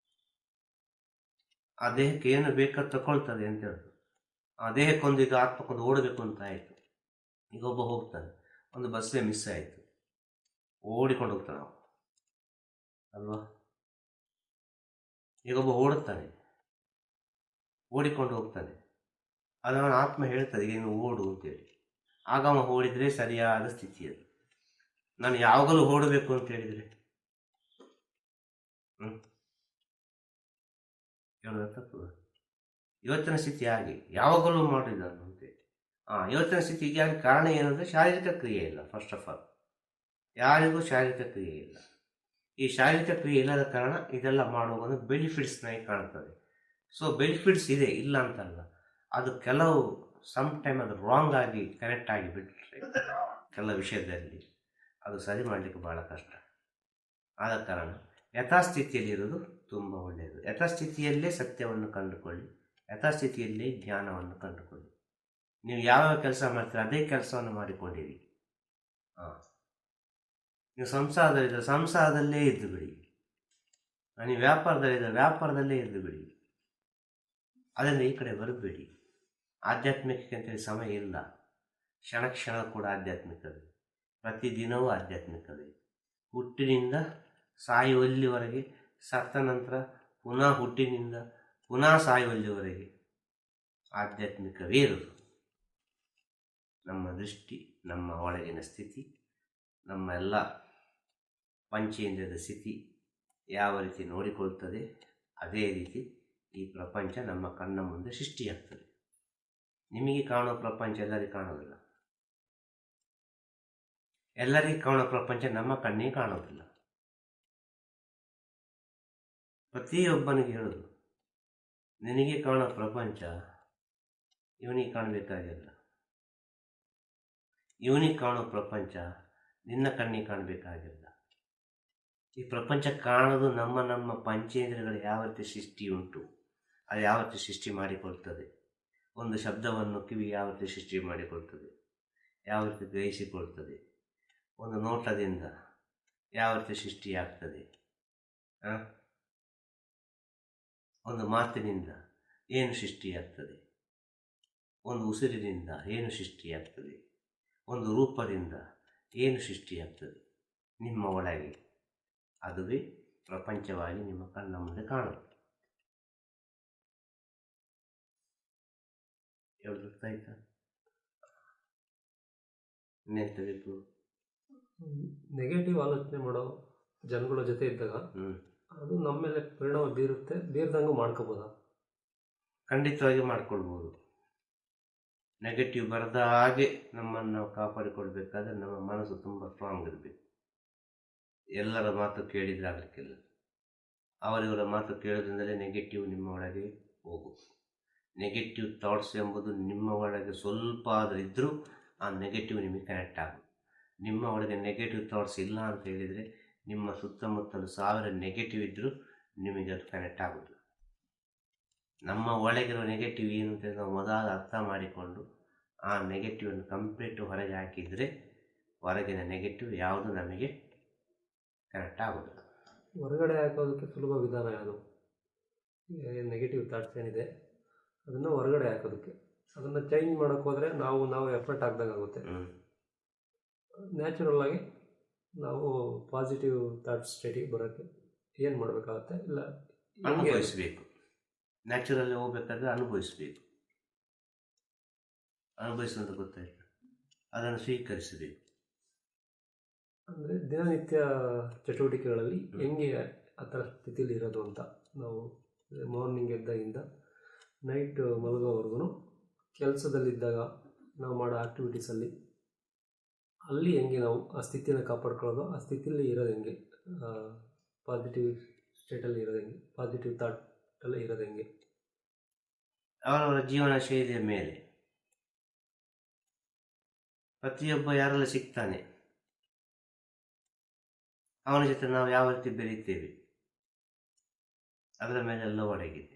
ಆ ದೇಹಕ್ಕೆ ಏನು ಬೇಕಾದ ತಗೊಳ್ತದೆ ಅಂತ ಹೇಳುದು. ಆ ದೇಹಕ್ಕೊಂದು ಈಗ ಆತ್ಮಕ್ಕೊಂದು ಓಡಬೇಕು ಅಂತ ಆಯಿತು. ಈಗ ಒಬ್ಬ ಹೋಗ್ತಾನೆ, ಒಂದು ಬಸ್ಸೇ ಮಿಸ್ ಆಯಿತು, ಓಡಿಕೊಂಡು ಹೋಗ್ತಾನೆ ನಾವು ಅಲ್ವಾ. ಈಗ ಒಬ್ಬ ಓಡಿಕೊಂಡು ಹೋಗ್ತಾನೆ, ಅದು ಅವನ ಆತ್ಮ ಹೇಳ್ತದೆ ಏನು ಓಡು ಅಂತೇಳಿ. ಆಗ ಅವ ಓಡಿದರೆ ಸರಿಯಾದ ಸ್ಥಿತಿ ಅದು. ನಾನು ಯಾವಾಗಲೂ ಓಡಬೇಕು ಅಂತ ಹೇಳಿದರೆ ಹೇಳೋದು ತಪ್ಪು. ಇವತ್ತಿನ ಸ್ಥಿತಿ ಹಾಗೆ ಯಾವಾಗಲೂ ಮಾಡಿದ್ದಾನು ಅಂತೇಳಿ. ಇವತ್ತಿನ ಸ್ಥಿತಿ ಹೀಗೆ ಕಾರಣ ಏನಂದರೆ ಶಾರೀರಿಕ ಕ್ರಿಯೆ ಇಲ್ಲ. ಫಸ್ಟ್ ಆಫ್ ಆಲ್ ಯಾರಿಗೂ ಶಾರೀರಿಕ ಕ್ರಿಯೆ ಇಲ್ಲ. ಈ ಶಾರೀರಿಕ ಕ್ರಿಯೆ ಇಲ್ಲದ ಕಾರಣ ಇದೆಲ್ಲ ಮಾಡುವಾಗ ಬೆನಿಫಿಟ್ಸ್ನಾಗಿ ಕಾಣ್ತದೆ. ಸೊ ಬೆನಿಫಿಟ್ಸ್ ಇದೆ, ಇಲ್ಲ ಅಂತಲ್ಲ. ಅದು ಕೆಲವು ಟೈಮ್ ಅದು ರಾಂಗ್ ಆಗಿ ಕನೆಕ್ಟ್ ಆಗಿ ಬಿಟ್ಟರೆ ಕೆಲವು ವಿಷಯದಲ್ಲಿ ಅದು ಸರಿ ಮಾಡಲಿಕ್ಕೆ ಭಾಳ ಕಷ್ಟ. ಆದ ಕಾರಣ ಯಥಾಸ್ಥಿತಿಯಲ್ಲಿರೋದು ತುಂಬ ಒಳ್ಳೆಯದು. ಯಥಾಸ್ಥಿತಿಯಲ್ಲೇ ಸತ್ಯವನ್ನು ಕಂಡುಕೊಳ್ಳಿ, ಯಥಾಸ್ಥಿತಿಯಲ್ಲೇ ಜ್ಞಾನವನ್ನು ಕಂಡುಕೊಳ್ಳಿ. ನೀವು ಯಾವ ಕೆಲಸ ಮಾಡ್ತೀರ ಅದೇ ಕೆಲಸವನ್ನು ಮಾಡಿಕೊಂಡಿರಿ. ನೀವು ಸಂಸಾರದಲ್ಲೇ ಇದ್ದು ಬಿಡಿ, ನೀವು ವ್ಯಾಪಾರದಲ್ಲೇ ಇದ್ದು ಬಿಡಿ. ಅದರಿಂದ ಈ ಕಡೆ ಬರಬೇಡಿ. ಆಧ್ಯಾತ್ಮಿಕಕ್ಕೆ ಅಂತೇಳಿ ಸಮಯ ಇಲ್ಲ. ಕ್ಷಣ ಕೂಡ ಆಧ್ಯಾತ್ಮಿಕವೇ, ಪ್ರತಿದಿನವೂ ಆಧ್ಯಾತ್ಮಿಕವೇ. ಹುಟ್ಟಿನಿಂದ ಸಾಯುವಲ್ಲಿವರೆಗೆ, ಸತ್ತ ನಂತರ ಪುನಃ ಹುಟ್ಟಿನಿಂದ ಪುನಃ ಸಾಯುವಲ್ಲಿವರೆಗೆ ಆಧ್ಯಾತ್ಮಿಕವೇ ಇರುವುದು. ನಮ್ಮ ದೃಷ್ಟಿ, ನಮ್ಮ ಒಳಗಿನ ಸ್ಥಿತಿ, ನಮ್ಮ ಎಲ್ಲ ಪಂಚೇಂದ್ರಿಯದ ಸ್ಥಿತಿ ಯಾವ ರೀತಿ ನೋಡಿಕೊಳ್ತದೆ ಅದೇ ರೀತಿ ಈ ಪ್ರಪಂಚ ನಮ್ಮ ಕಣ್ಣ ಮುಂದೆ ಸೃಷ್ಟಿಯಾಗ್ತದೆ. ನಿಮಗೆ ಕಾಣೋ ಪ್ರಪಂಚ ಎಲ್ಲರಿಗೂ ಕಾಣೋದಿಲ್ಲ. ಎಲ್ಲರಿಗೂ ಕಾಣೋ ಪ್ರಪಂಚ ನಮ್ಮ ಕಣ್ಣಿಗೆ ಕಾಣೋದಿಲ್ಲ. ಪ್ರತಿಯೊಬ್ಬನಿಗೆ ಹೇಳೋದು, ನಿನಗೆ ಕಾಣೋ ಪ್ರಪಂಚ ಇವನಿಗೆ ಕಾಣಬೇಕಾಗಿಲ್ಲ. ಇವನಿಗೆ ಕಾಣೋ ಪ್ರಪಂಚ ನಿನ್ನ ಕಣ್ಣಿಗೆ ಕಾಣಬೇಕಾಗಿಲ್ಲ. ಈ ಪ್ರಪಂಚ ಕಾಣೋದು ನಮ್ಮ ಪಂಚೇಂದ್ರಿಯಗಳು ಯಾವ ರೀತಿ ಸೃಷ್ಟಿ ಉಂಟು, ಅದು ಯಾವ ರೀತಿ ಸೃಷ್ಟಿ ಮಾಡಿಕೊಳ್ತದೆ. ಒಂದು ಶಬ್ದವನ್ನು ಕಿವಿ ಯಾವ ರೀತಿ ಸೃಷ್ಟಿ ಮಾಡಿಕೊಳ್ತದೆ, ಯಾವ ರೀತಿ ಗ್ರಹಿಸಿಕೊಳ್ತದೆ. ಒಂದು ನೋಟದಿಂದ ಯಾವ ರೀತಿ ಸೃಷ್ಟಿಯಾಗ್ತದೆ. ಒಂದು ಮಾತಿನಿಂದ ಏನು ಸೃಷ್ಟಿಯಾಗ್ತದೆ, ಒಂದು ಉಸಿರಿನಿಂದ ಏನು ಸೃಷ್ಟಿಯಾಗ್ತದೆ, ಒಂದು ರೂಪದಿಂದ ಏನು ಸೃಷ್ಟಿಯಾಗ್ತದೆ ನಿಮ್ಮ ಒಳಗೆ. ಅದುವೇ ಪ್ರಪಂಚವಾಗಿ ನಿಮ್ಮ ಕಣ್ಣ ಮುಂದೆ ಕಾಣುತ್ತೆ. ಆಯ್ತಾ? ಇನ್ನೆಂತ ಬೇಕು? ನೆಗೆಟಿವ್ ಆಲೋಚನೆ ಮಾಡೋ ಜನಗಳ ಜೊತೆ ಇದ್ದಾಗ ಅದು ನಮ್ಮ ಮೇಲೆ ಪರಿಣಾಮ ಬೀರ್ದಂಗೂ ಮಾಡ್ಕೋಬೋದ? ಖಂಡಿತವಾಗಿ ಮಾಡ್ಕೊಳ್ಬೋದು. ನೆಗೆಟಿವ್ ಬರದ ಹಾಗೆ ನಮ್ಮನ್ನು ನಾವು ಕಾಪಾಡಿಕೊಳ್ಬೇಕಾದ್ರೆ ನಮ್ಮ ಮನಸ್ಸು ತುಂಬ ಸ್ಟ್ರಾಂಗ್ ಇರಬೇಕು. ಎಲ್ಲರ ಮಾತು ಕೇಳಿದ್ರೆ ಆಗಲಿಕ್ಕಿಲ್ಲ. ಅವರಿವರ ಮಾತು ಕೇಳೋದ್ರಿಂದಲೇ ನೆಗೆಟಿವ್ ನಿಮ್ಮ ಒಳಗೆ ಹೋಗುವುದು. ನೆಗೆಟಿವ್ ಥಾಟ್ಸ್ ಎಂಬುದು ನಿಮ್ಮ ಒಳಗೆ ಸ್ವಲ್ಪ ಆದರೂ ಇದ್ದರೂ ಆ ನೆಗೆಟಿವ್ ನಿಮಗೆ ಕನೆಕ್ಟ್ ಆಗೋದು. ನಿಮ್ಮ ಒಳಗೆ ನೆಗೆಟಿವ್ ಥಾಟ್ಸ್ ಇಲ್ಲ ಅಂತ ಹೇಳಿದರೆ ನಿಮ್ಮ ಸುತ್ತಮುತ್ತಲು 1000 ನೆಗೆಟಿವ್ ಇದ್ದರೂ ನಿಮಗೆ ಅದು ಕನೆಕ್ಟ್ ಆಗೋದು. ನಮ್ಮ ಒಳಗಿರೋ ನೆಗೆಟಿವ್ ಏನು ಅಂತ ನಾವು ಮೊದಲು ಅರ್ಥ ಮಾಡಿಕೊಂಡು ಆ ನೆಗೆಟಿವನ್ನು ಕಂಪ್ಲೀಟ್ ಹೊರಗೆ ಹಾಕಿದರೆ ಹೊರಗಿನ ನೆಗೆಟಿವ್ ಯಾವುದು ನಮಗೆ ಕನೆಕ್ಟ್ ಆಗೋದಿಲ್ಲ. ಹೊರಗಡೆ ಹಾಕೋದಕ್ಕೆ ಸುಲಭ ವಿಧಾನ ಯಾವುದು? ನೆಗೆಟಿವ್ ಥಾಟ್ಸ್ ಏನಿದೆ ಅದನ್ನು ಹೊರಗಡೆ ಹಾಕೋದಕ್ಕೆ, ಅದನ್ನು ಚೇಂಜ್ ಮಾಡೋಕ್ಕೆ ಹೋದರೆ ನಾವು ಎಫರ್ಟ್ ಹಾಕ್ದಾಗುತ್ತೆ. ನ್ಯಾಚುರಲ್ ಆಗಿ ನಾವು ಪಾಸಿಟಿವ್ ಥಾಟ್ ಸ್ಟೇಟಿಗೆ ಬರೋಕ್ಕೆ ಏನು ಮಾಡಬೇಕಾಗುತ್ತೆ? ಇಲ್ಲ ಅನುಭವಿಸಬೇಕು. ನ್ಯಾಚುರಲ್ ಹೋಗ್ಬೇಕಾದ್ರೆ ಅನುಭವಿಸಬೇಕು. ಅನುಭವಿಸುವಂತ ಗೊತ್ತಾಯ್ತು, ಅದನ್ನು ಸ್ವೀಕರಿಸಬೇಕು. ಅಂದರೆ ದಿನನಿತ್ಯ ಚಟುವಟಿಕೆಗಳಲ್ಲಿ ಹೆಂಗೆ ಆ ಥರ ಸ್ಥಿತಿಲಿ ಇರೋದು ಅಂತ, ನಾವು ಮಾರ್ನಿಂಗ್ ಎದ್ದಾಗಿಂದ ನೈಟ್ ಮಲಗೋವರೆಗೂ ಕೆಲಸದಲ್ಲಿದ್ದಾಗ ನಾವು ಮಾಡೋ ಆ್ಯಕ್ಟಿವಿಟೀಸಲ್ಲಿ ಅಲ್ಲಿ ಹೆಂಗೆ ನಾವು ಆ ಸ್ಥಿತಿಯನ್ನು ಕಾಪಾಡ್ಕೊಳ್ಳೋದು, ಆ ಸ್ಥಿತಿಯಲ್ಲಿ ಇರೋದು ಹೆಂಗೆ, ಪಾಸಿಟಿವ್ ಸ್ಟೇಟಲ್ಲಿ ಇರೋದು ಹೆಂಗೆ, ಪಾಸಿಟಿವ್ ಥಾಟಲ್ಲಿ ಇರೋದು ಹೆಂಗೆ, ಅವರವರ ಜೀವನ ಶೈಲಿಯ ಮೇಲೆ. ಪ್ರತಿಯೊಬ್ಬ ಯಾರೆಲ್ಲ ಸಿಗ್ತಾನೆ ಅವನ ಜೊತೆ ನಾವು ಯಾವ ರೀತಿ ಬೆರೀತೇವೆ ಅದರ ಮೇಲೆಲ್ಲ ಒಳಗಿದೆ.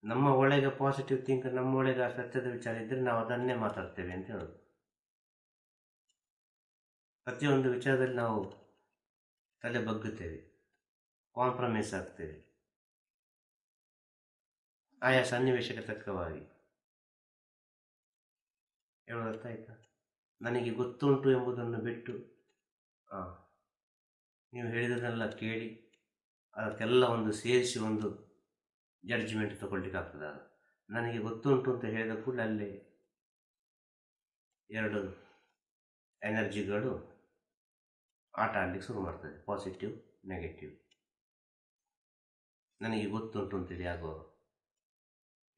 ನಮ್ಮ ಒಳಗೆ ಪಾಸಿಟಿವ್ ಥಿಂಕ್, ನಮ್ಮ ಒಳಗೆ ಆ ಸತ್ಯದ ವಿಚಾರ ಇದ್ದರೆ ನಾವು ಅದನ್ನೇ ಮಾತಾಡ್ತೇವೆ ಅಂತ ಹೇಳೋದು. ಪ್ರತಿಯೊಂದು ವಿಚಾರದಲ್ಲಿ ನಾವು ತಲೆ ಬಗ್ಗುತ್ತೇವೆ, ಕಾಂಪ್ರಮೈಸ್ ಆಗ್ತೇವೆ ಆಯಾ ಸನ್ನಿವೇಶಕ್ಕೆ ತಕ್ಕವಾಗಿ. ಹೇಳೋದರ್ಥ ಆಯ್ತಾ? ನನಗೆ ಗೊತ್ತುಂಟು ಎಂಬುದನ್ನು ಬಿಟ್ಟು ನೀವು ಹೇಳಿದ್ದನ್ನೆಲ್ಲ ಕೇಳಿ ಅದಕ್ಕೆಲ್ಲ ಒಂದು ಸೇರಿಸಿ ಒಂದು ಜಡ್ಜ್ಮೆಂಟ್ ತಗೊಳ್ಳಿಕ್ಕಾಗ್ತದೆ. ನನಗೆ ಗೊತ್ತುಂಟು ಅಂತ ಹೇಳಿದ ಕೂಡಲೇ ಅಲ್ಲಿ 2 ಎನರ್ಜಿಗಳು ಆಟ ಆಡಲಿಕ್ಕೆ ಶುರು ಮಾಡ್ತದೆ, ಪಾಸಿಟಿವ್ ನೆಗೆಟಿವ್. ನನಗೆ ಗೊತ್ತುಂಟು ಅಂತೇಳಿ ಆಗೋ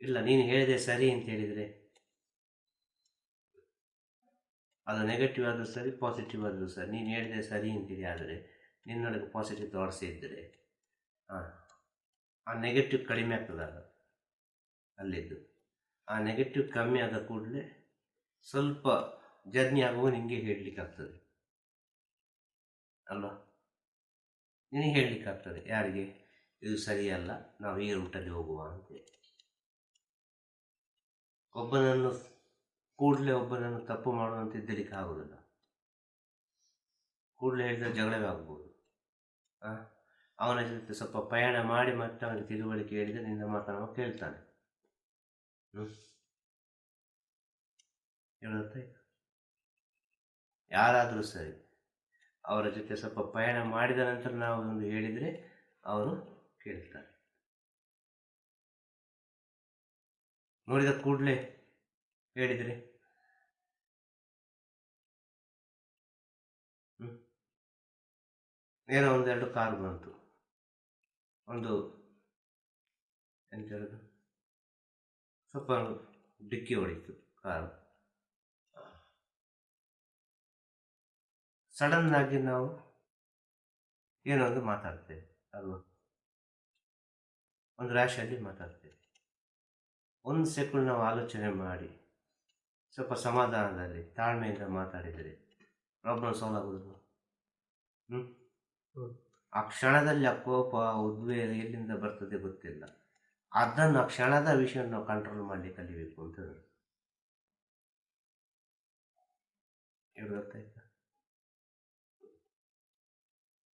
ಇಲ್ಲ, ನೀನು ಹೇಳಿದೆ ಸರಿ ಅಂತ ಹೇಳಿದರೆ ಅದು ನೆಗೆಟಿವ್ ಆದರೂ ಸರಿ, ಪಾಸಿಟಿವ್ ಆದರೂ ಸರಿ, ನೀನು ಹೇಳಿದೆ ಸರಿ ಅಂತೇಳಿ ಆದರೆ ನಿನ್ನೊಳಗೆ ಪಾಸಿಟಿವ್ ಥಾಟ್ಸ್ ಇದ್ದರೆ ಆ ನೆಗೆಟಿವ್ ಕಡಿಮೆ ಆಗ್ತದಾಗ ಅಲ್ಲಿದ್ದು. ಆ ನೆಗೆಟಿವ್ ಕಮ್ಮಿ ಆದ ಕೂಡಲೇ ಸ್ವಲ್ಪ ಜರ್ನಿ ಆಗುವ ನಿನಗೆ ಹೇಳಲಿಕ್ಕಾಗ್ತದೆ ಅಲ್ವಾ? ನಿನಗೆ ಹೇಳಲಿಕ್ಕಾಗ್ತದೆ. ಯಾರಿಗೆ? ಇದು ಸರಿಯಲ್ಲ, ನಾವು ಈ ರೂಟಲ್ಲಿ ಹೋಗುವ ಅಂತೇಳಿ. ಒಬ್ಬನನ್ನು ತಪ್ಪು ಮಾಡುವಂತ ಇದ್ದಲಿಕ್ಕೆ ಆಗೋದಿಲ್ಲ. ಕೂಡಲೇ ಹೇಳಿದ್ರೆ ಜಗಳವೇ ಆಗ್ಬೋದು. ಅವನ ಜೊತೆ ಸ್ವಲ್ಪ ಪಯಣ ಮಾಡಿ ಮತ್ತೆ ಅವನಿಗೆ ತಿಳುವಳಿಕೆ ಹೇಳಿದರೆ ನಿನ್ನ ಮಾತನ್ನು ಕೇಳ್ತಾನೆ. ಹೇಳುತ್ತೆ ಯಾರಾದರೂ ಸರಿ, ಅವರ ಜೊತೆ ಸ್ವಲ್ಪ ಪಯಣ ಮಾಡಿದ ನಂತರ ನಾವು ಒಂದು ಹೇಳಿದರೆ ಅವರು ಕೇಳ್ತಾರೆ. ನೋಡಿದ ಕೂಡಲೇ ಹೇಳಿದರೆ ಏನೋ 1-2 ಕಾರು ಬಂತು, ಒಂದು ಎಂತ ಹೇಳೋದು, ಸ್ವಲ್ಪ ಡಿಕ್ಕಿ ಹೊಡಿತು ಕಾರು. ಸಡನ್ ಆಗಿ ನಾವು ಏನೋ ಒಂದು ಮಾತಾಡ್ತೇವೆ ಅಲ್ವಾ? ಒಂದು ರ್ಯಾಶಲ್ಲಿ ಮಾತಾಡ್ತೇವೆ. 1 ಸೆಕೆಂಡ್ ನಾವು ಆಲೋಚನೆ ಮಾಡಿ ಸ್ವಲ್ಪ ಸಮಾಧಾನದಲ್ಲಿ ತಾಳ್ಮೆಯಿಂದ ಮಾತಾಡಿದರೆ ಪ್ರಾಬ್ಲಮ್ ಸಾಲ್ವ್ ಆಗೋದು. ಹ್ಮ್. ಆ ಕ್ಷಣದಲ್ಲಿ ಆ ಕೋಪ ಉದ್ವೇಗ ಎಲ್ಲಿಂದ ಬರ್ತದೆ ಗೊತ್ತಿಲ್ಲ. ಅದನ್ನು ಆ ಕ್ಷಣದ ವಿಷಯ ನಾವು ಕಂಟ್ರೋಲ್ ಮಾಡಲಿಕ್ಕೆ ಕಲಿಬೇಕು ಅಂತ ಗೊತ್ತಾಯ್ತಾ?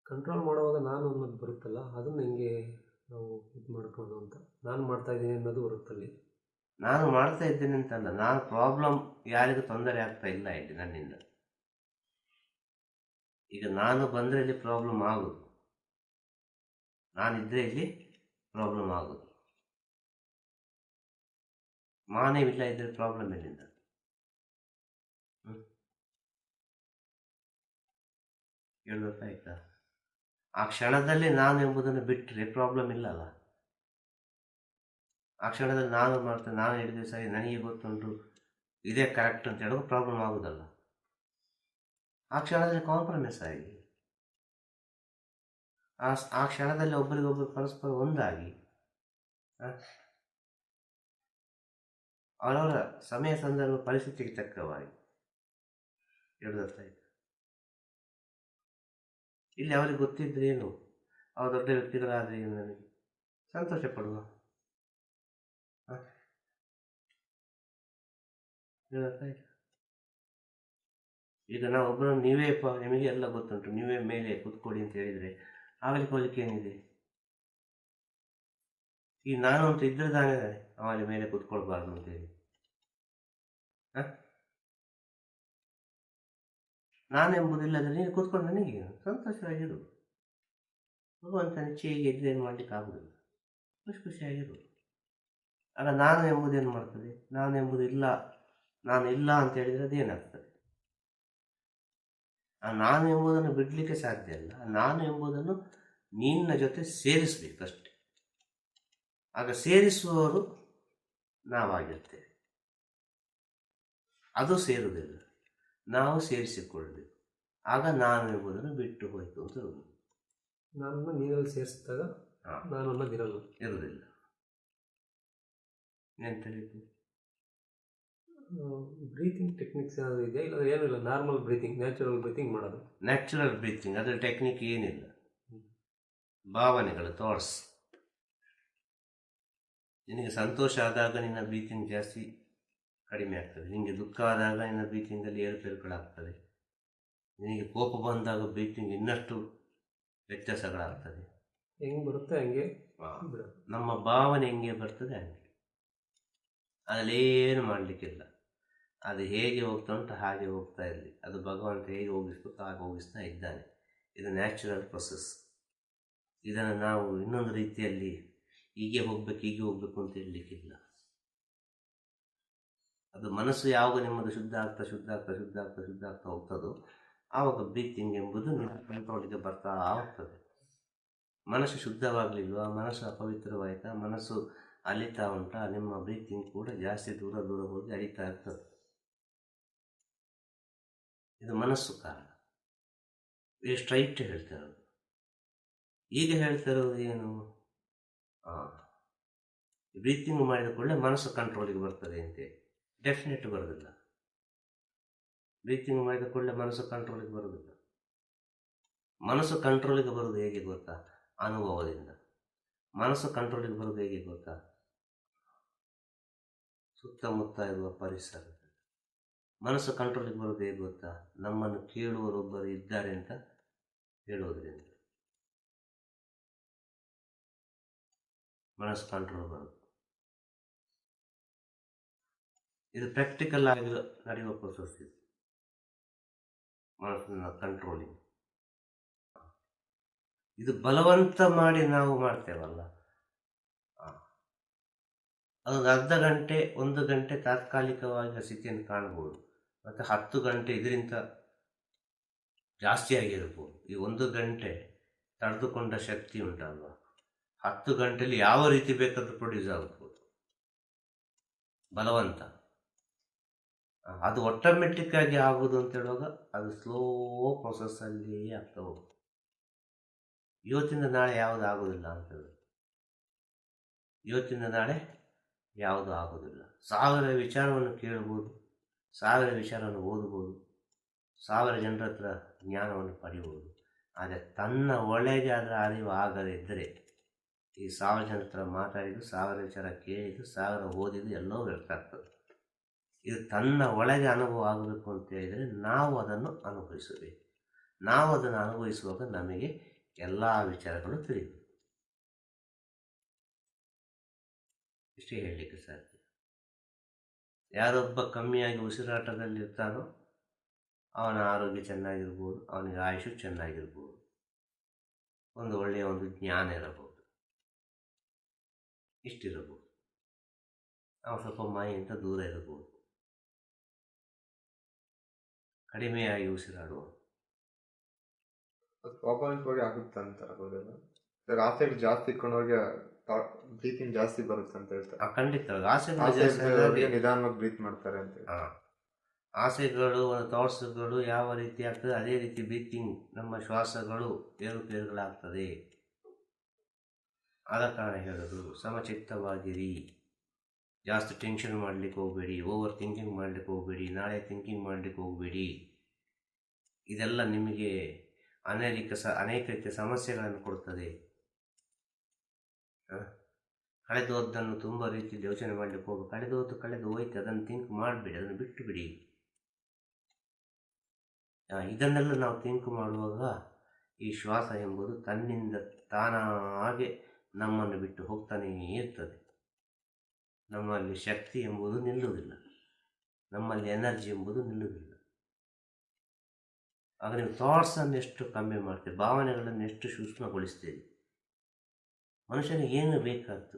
ಕಂಟ್ರೋಲ್ ಮಾಡುವಾಗ ನಾನು ಅನ್ನೋದು ಬರುತ್ತಲ್ಲ, ಅದನ್ನ ಹೆಂಗೆ ನಾವು ಇದು ಮಾಡ್ಕೊಳ್ಳೋದು ಅಂತ. ನಾನು ಮಾಡ್ತಾ ಇದ್ದೀನಿ ಅನ್ನೋದು ಬರುತ್ತಲ್ಲಿ. ನಾನು ಮಾಡ್ತಾ ಇದ್ದೇನೆ ಅಂತಲ್ಲ, ನಾನು ಪ್ರಾಬ್ಲಮ್ ಯಾರಿಗೂ ತೊಂದರೆ ಆಗ್ತಾ ಇಲ್ಲ ಇಲ್ಲಿ ನನ್ನಿಂದ. ಈಗ ನಾನು ಬಂದರೆ ಇಲ್ಲಿ ಪ್ರಾಬ್ಲಮ್ ಆಗೋದು, ನಾನಿದ್ರೆ ಇಲ್ಲಿ ಪ್ರಾಬ್ಲಮ್ ಆಗೋದು. ಮಾನವಿಲ್ಲ ಇದ್ರೆ ಪ್ರಾಬ್ಲಮ್ ಎಲ್ಲಿಂದ? ಹೇಳ್ಬೇಕಾಯ್ತಾ? ಆ ಕ್ಷಣದಲ್ಲಿ ನಾನು ಎಂಬುದನ್ನು ಬಿಟ್ಟರೆ ಪ್ರಾಬ್ಲಮ್ ಇಲ್ಲಲ್ಲ. ಆ ಕ್ಷಣದಲ್ಲಿ ನಾನು ಮಾಡ್ತೇನೆ, ನಾನು ಹೇಳಿದ್ರೆ ಸರಿ, ನನಗೆ ಗೊತ್ತುಂಟು, ಇದೇ ಕರೆಕ್ಟ್ ಅಂತ ಹೇಳೋದು ಪ್ರಾಬ್ಲಮ್ ಆಗೋದಲ್ಲ. ಆ ಕ್ಷಣದಲ್ಲಿ ಕಾಂಪ್ರಮೈಸ್ ಆಗಿ, ಆ ಕ್ಷಣದಲ್ಲಿ ಒಬ್ಬರಿಗೊಬ್ಬರು ಪರಸ್ಪರ ಒಂದಾಗಿ, ಅವರವರ ಸಮಯ ಸಂದರ್ಭ ಪರಿಸ್ಥಿತಿಗೆ ತಕ್ಕವಾಗಿ ಹೇಳೋದಾಯ್ತು. ಇಲ್ಲಿ ಅವರಿಗೆ ಗೊತ್ತಿದ್ರೆ ಏನು, ಅವ್ರ ದೊಡ್ಡ ವ್ಯಕ್ತಿಗಳಾದ್ರೆ ಏನು, ನನಗೆ ಸಂತೋಷ ಪಡುವ. ಹೇಳೋದಾಯ್ತು. ಈಗ ನಾವು ಒಬ್ಬರನ್ನು ನೀವೇಪ್ಪ, ನಿಮಗೆ ಎಲ್ಲ ಗೊತ್ತುಂಟು, ನೀವೇ ಮೇಲೆ ಕೂತ್ಕೊಳ್ಳಿ ಅಂತ ಹೇಳಿದರೆ ಆಗಲಿಕ್ಕೆ ಹೋಗ್ಲಿಕ್ಕೆ ಏನಿದೆ? ಈ ನಾನು ಅಂತ ಇದ್ರೆ ತಾನೇ ಅವಲ್ಲಿ ಮೇಲೆ ಕೂತ್ಕೊಳ್ಬಾರ್ದು ಅಂತೇಳಿ. ನಾನೆಂಬುದಿಲ್ಲದ್ರೆ ನೀನು ಕೂತ್ಕೊಂಡು ನನಗೆ ಸಂತೋಷವಾಗಿರು. ಭಗವಂತ ನಿಶ್ಚಯಿಗೆ ಇದ್ರೆ ಏನು ಮಾಡ್ಲಿಕ್ಕೆ ಆಗುದಿಲ್ಲ, ಖುಷಿ ಖುಷಿಯಾಗಿರು. ಆಗ ನಾನು ಎಂಬುದೇನು ಮಾಡ್ತದೆ? ನಾನು ಎಂಬುದು ಇಲ್ಲ, ನಾನು ಇಲ್ಲ ಅಂತ ಹೇಳಿದರೆ ಅದೇನಾಗ್ತದೆ? ಆ ನಾನು ಎಂಬುದನ್ನು ಬಿಡಲಿಕ್ಕೆ ಸಾಧ್ಯ ಇಲ್ಲ. ನಾನು ಎಂಬುದನ್ನು ನಿನ್ನ ಜೊತೆ ಸೇರಿಸಬೇಕಷ್ಟೆ. ಆಗ ಸೇರಿಸುವವರು ನಾವಾಗಿರ್ತೇವೆ. ಅದು ಸೇರುವುದಿಲ್ಲ, ನಾವು ಸೇರಿಸಿಕೊಳ್ಳಬೇಕು. ಆಗ ನಾನು ಎಂಬುದನ್ನು ಬಿಟ್ಟು ಹೋಯ್ತು ಅಂತ ಹೇಳುವುದು. ನನ್ನನ್ನು ನೀರಲ್ಲಿ ಸೇರಿಸಿದಾಗ ನಾನು ಅನ್ನೋದಿರಲ್ಲ, ಇರುವುದಿಲ್ಲ. ಎಂತಬೇಕು? ಬ್ರೀತಿಂಗ್ ಟೆಕ್ನಿಕ್ಸ್ ಏನಾದರೂ ಇದೆಯಾ? ಇಲ್ಲ ಏನಿಲ್ಲ, ನಾರ್ಮಲ್ ಬ್ರೀತಿಂಗ್, ನ್ಯಾಚುರಲ್ ಬ್ರೀತಿಂಗ್ ಮಾಡೋದು. ನ್ಯಾಚುರಲ್ ಬ್ರೀತಿಂಗ್, ಅದರ ಟೆಕ್ನಿಕ್ ಏನಿಲ್ಲ. ಭಾವನೆಗಳು, ಥಾಟ್ಸ್. ನಿನಗೆ ಸಂತೋಷ ಆದಾಗ ನಿನ್ನ ಬ್ರೀತಿಂಗ್ ಜಾಸ್ತಿ ಕಡಿಮೆ ಆಗ್ತದೆ. ನಿನಗೆ ದುಃಖ ಆದಾಗ ನಿನ್ನ ಬ್ರೀತಿಂಗಲ್ಲಿ ಏರುಪೇರುಗಳಾಗ್ತದೆ. ನಿನಗೆ ಕೋಪ ಬಂದಾಗ ಬ್ರೀತಿಂಗ್ ಇನ್ನಷ್ಟು ವ್ಯತ್ಯಾಸಗಳಾಗ್ತದೆ. ಹೆಂಗೆ ಬರುತ್ತೆ ಹಂಗೆ ನಮ್ಮ ಭಾವನೆ ಹೆಂಗೆ ಬರ್ತದೆ ಹಂಗೆ, ಅದರಲ್ಲೇನು ಮಾಡಲಿಕ್ಕಿಲ್ಲ. ಅದು ಹೇಗೆ ಹೋಗ್ತಾ ಉಂಟು ಹಾಗೆ ಹೋಗ್ತಾ ಇರಲಿ. ಅದು ಭಗವಂತ ಹೇಗೆ ಹೋಗಿಸ್ಬೇಕು ಹಾಗೆ ಹೋಗಿಸ್ತಾ ಇದ್ದಾನೆ. ಇದು ನ್ಯಾಚುರಲ್ ಪ್ರೊಸೆಸ್. ಇದನ್ನು ನಾವು ಇನ್ನೊಂದು ರೀತಿಯಲ್ಲಿ ಹೀಗೆ ಹೋಗಬೇಕು ಅಂತ ಹೇಳಲಿಕ್ಕಿಲ್ಲ. ಅದು ಮನಸ್ಸು ಯಾವಾಗ ನಿಮ್ಮದು ಶುದ್ಧ ಆಗ್ತಾ ಹೋಗ್ತದೋ ಆವಾಗ ಬ್ರೀತಿಂಗ್ ಎಂಬುದು ನಿಮ್ಮ ಕಂಟ್ರೋಲಿಗೆ ಬರ್ತಾ ಹೋಗ್ತದೆ. ಮನಸ್ಸು ಶುದ್ಧವಾಗಲಿಲ್ವ, ಮನಸ್ಸು ಅಪವಿತ್ರವಾಯಿತಾ, ಮನಸ್ಸು ಅಲಿತಾ ಉಂಟಾ, ನಿಮ್ಮ ಬ್ರೀತಿಂಗ್ ಕೂಡ ಜಾಸ್ತಿ ದೂರ ಹೋಗಿ ಅಲಿತಾ ಇರ್ತದೆ. ಇದು ಮನಸ್ಸು ಕಾರಣ. ಇದು ಸ್ಟ್ರೈಟ್ ಹೇಳ್ತಾ ಇರೋದು. ಈಗ ಹೇಳ್ತಾ ಇರೋದು ಏನು? ಬ್ರೀತಿಂಗ್ ಮಾಡಿದ ಕೂಡಲೇ ಮನಸ್ಸು ಕಂಟ್ರೋಲಿಗೆ ಬರ್ತದೆ ಅಂತೇಳಿ ಡೆಫಿನೆಟ್ ಬರೋದಿಲ್ಲ. ಬ್ರೀತಿಂಗ್ ಮಾಡಿದ ಕೂಡಲೇ ಮನಸ್ಸು ಕಂಟ್ರೋಲಿಗೆ ಬರೋದಿಲ್ಲ. ಮನಸ್ಸು ಕಂಟ್ರೋಲಿಗೆ ಬರೋದು ಹೇಗೆ ಗೊತ್ತಾ? ಅನುಭವದಿಂದ. ಮನಸ್ಸು ಕಂಟ್ರೋಲಿಗೆ ಬರೋದು ಹೇಗೆ ಗೊತ್ತಾ? ಸುತ್ತಮುತ್ತ ಇರುವ ಪರಿಸರ. ಮನಸ್ಸು ಕಂಟ್ರೋಲಿಗೆ ಬರೋದು ಹೇಗೆ ಗೊತ್ತಾ? ನಮ್ಮನ್ನು ಕೇಳುವರೊಬ್ಬರು ಇದ್ದಾರೆ ಅಂತ ಹೇಳೋದ್ರಿಂದ ಮನಸ್ಸು ಕಂಟ್ರೋಲ್ ಬರೋದು. ಇದು ಪ್ರಾಕ್ಟಿಕಲ್ ಆಗಿ ನಡೆಯುವ ಪ್ರೊಸೆಸ್. ಇದು ಮನಸ್ಸನ್ನ ಕಂಟ್ರೋಲಿಂಗ್. ಇದು ಬಲವಂತ ಮಾಡಿ ನಾವು ಮಾಡ್ತೇವಲ್ಲ, ಅದೊಂದು ಅರ್ಧ ಗಂಟೆ 1 ಗಂಟೆ ತಾತ್ಕಾಲಿಕವಾಗಿ ಸ್ಥಿತಿಯನ್ನು ಕಾಣಬಹುದು. ಮತ್ತು 10 ಗಂಟೆ ಇದರಿಂದ ಜಾಸ್ತಿ ಆಗಿರ್ಬೋದು. ಈ 1 ಗಂಟೆ ತಡೆದುಕೊಂಡ ಶಕ್ತಿ ಉಂಟಲ್ವ, 10 ಗಂಟೆಯಲ್ಲಿ ಯಾವ ರೀತಿ ಬೇಕಾದ್ರೂ ಪ್ರೊಡ್ಯೂಸ್ ಆಗ್ಬೋದು ಬಲವಂತ. ಅದು ಆಟೋಮೆಟಿಕ್ ಆಗಿ ಆಗೋದು ಅಂತ ಹೇಳುವಾಗ ಅದು ಸ್ಲೋ ಪ್ರೊಸೆಸ್ಸಲ್ಲಿ ಆಗ್ತಾ ಹೋಗ್ತದೆ. ಇವತ್ತಿಂದ ನಾಳೆ ಯಾವುದು ಆಗೋದಿಲ್ಲ ಅಂತ ಹೇಳೋದು. ಇವತ್ತಿಂದ ನಾಳೆ ಯಾವುದು ಆಗೋದಿಲ್ಲ. 1000 ವಿಚಾರವನ್ನು ಕೇಳ್ಬೋದು, 1000 ವಿಚಾರವನ್ನು ಓದ್ಬೋದು, 1000 ಜನರ ಹತ್ರ ಜ್ಞಾನವನ್ನು ಪಡೆಯಬಹುದು. ಆದರೆ ತನ್ನ ಒಳಗೆ ಅದರ ಅರಿವು ಆಗದಿದ್ದರೆ ಈ 1000 ಜನ ಹತ್ರ ಮಾತಾಡಿದ್ದು, 1000 ವಿಚಾರ ಕೇಳಿದ್ದು, 1000 ಓದಿದ್ದು ಎಲ್ಲವೂ ವ್ಯರ್ಥ ಆಗ್ತದೆ. ಇದು ತನ್ನ ಒಳಗೆ ಅನುಭವ ಆಗಬೇಕು ಅಂತ ಹೇಳಿದರೆ ನಾವು ಅದನ್ನು ಅನುಭವಿಸಬೇಕು. ನಾವು ಅದನ್ನು ಅನುಭವಿಸುವಾಗ ನಮಗೆ ಎಲ್ಲ ವಿಚಾರಗಳು ತಿಳಿಯಬೇಕು. ಇಷ್ಟೇ ಹೇಳಲಿಕ್ಕೆ ಸಾಧ್ಯ. ಯಾರೊಬ್ಬ ಕಮ್ಮಿಯಾಗಿ ಉಸಿರಾಟದಲ್ಲಿರ್ತಾನೋ ಅವನ ಆರೋಗ್ಯ ಚೆನ್ನಾಗಿರ್ಬೋದು, ಅವನಿಗೆ ಆಯುಷು ಚೆನ್ನಾಗಿರ್ಬೋದು, ಒಂದು ಒಳ್ಳೆಯ ಒಂದು ಜ್ಞಾನ ಇರಬಹುದು, ಇಷ್ಟಿರಬಹುದು. ಅವನು ಸ್ವಲ್ಪ ಮಾಯಿಂದ ದೂರ ಇರಬಹುದು, ಕಡಿಮೆಯಾಗಿ ಉಸಿರಾಡುವ. ಸ್ವಾಭಾವಿಕವಾಗಿ ಆಗುತ್ತೆ ಅಂತ ಆಗೋದಿಲ್ಲ. ಆಸೆಗಳು ಜಾಸ್ತಿ ಇಟ್ಕೊಂಡೋಗಿ ಬ್ರೀತಿಂಗ್ ಜಾಸ್ತಿ ಬರುತ್ತೆ ಅಂತ ಹೇಳ್ತಾರೆ. ಖಂಡಿತ ಆಸೆ ನಿಧಾನವಾಗಿ ಬ್ರೀತ್ ಮಾಡ್ತಾರೆ ಅಂತ. ಆಸೆಗಳು, ಥಾಟ್ಸ್ಗಳು ಯಾವ ರೀತಿ ಆಗ್ತದೆ ಅದೇ ರೀತಿ ಬ್ರೀತಿಂಗ್, ನಮ್ಮ ಶ್ವಾಸಗಳು ಏರುಪೇರುಗಳಾಗ್ತದೆ. ಆದ ಕಾರಣ ಹೇಳೋದು ಸಮಚಿತ್ತವಾಗಿರಿ, ಜಾಸ್ತಿ ಟೆನ್ಷನ್ ಮಾಡಲಿಕ್ಕೆ ಹೋಗಬೇಡಿ, ಓವರ್ ಥಿಂಕಿಂಗ್ ಮಾಡಲಿಕ್ಕೆ ಹೋಗಬೇಡಿ, ನಾಳೆ ಥಿಂಕಿಂಗ್ ಮಾಡಲಿಕ್ಕೆ ಹೋಗಬೇಡಿ. ಇದೆಲ್ಲ ನಿಮಗೆ ಅನೇಕ ರೀತಿಯ ಸಮಸ್ಯೆಗಳನ್ನು ಕೊಡ್ತದೆ. ಕಳೆದೋದ್ದನ್ನು ತುಂಬ ರೀತಿಯಲ್ಲಿ ಯೋಚನೆ ಮಾಡಲಿಕ್ಕೆ ಹೋಗಿ ಕಳೆದು ಹೋಯ್ತು, ಅದನ್ನು ಥಿಂಕ್ ಮಾಡಬೇಡಿ, ಅದನ್ನು ಬಿಟ್ಟು ಬಿಡಿ. ಇದನ್ನೆಲ್ಲ ನಾವು ಥಿಂಕ್ ಮಾಡುವಾಗ ಈ ಶ್ವಾಸ ಎಂಬುದು ತನ್ನಿಂದ ತಾನಾಗೆ ನಮ್ಮನ್ನು ಬಿಟ್ಟು ಹೋಗ್ತಾನೇ ಇರ್ತದೆ. ನಮ್ಮಲ್ಲಿ ಶಕ್ತಿ ಎಂಬುದು ನಿಲ್ಲುವುದಿಲ್ಲ, ನಮ್ಮಲ್ಲಿ ಎನರ್ಜಿ ಎಂಬುದು ನಿಲ್ಲುವುದಿಲ್ಲ. ಆಗ ನೀವು ಥಾಟ್ಸನ್ನು ಎಷ್ಟು ಕಮ್ಮಿ ಮಾಡ್ತೀರಿ, ಭಾವನೆಗಳನ್ನು ಎಷ್ಟು ಸೂಕ್ಷ್ಮಗೊಳಿಸ್ತೀರಿ. ಮನುಷ್ಯನಿಗೆ ಏನು ಬೇಕಾದ್ದು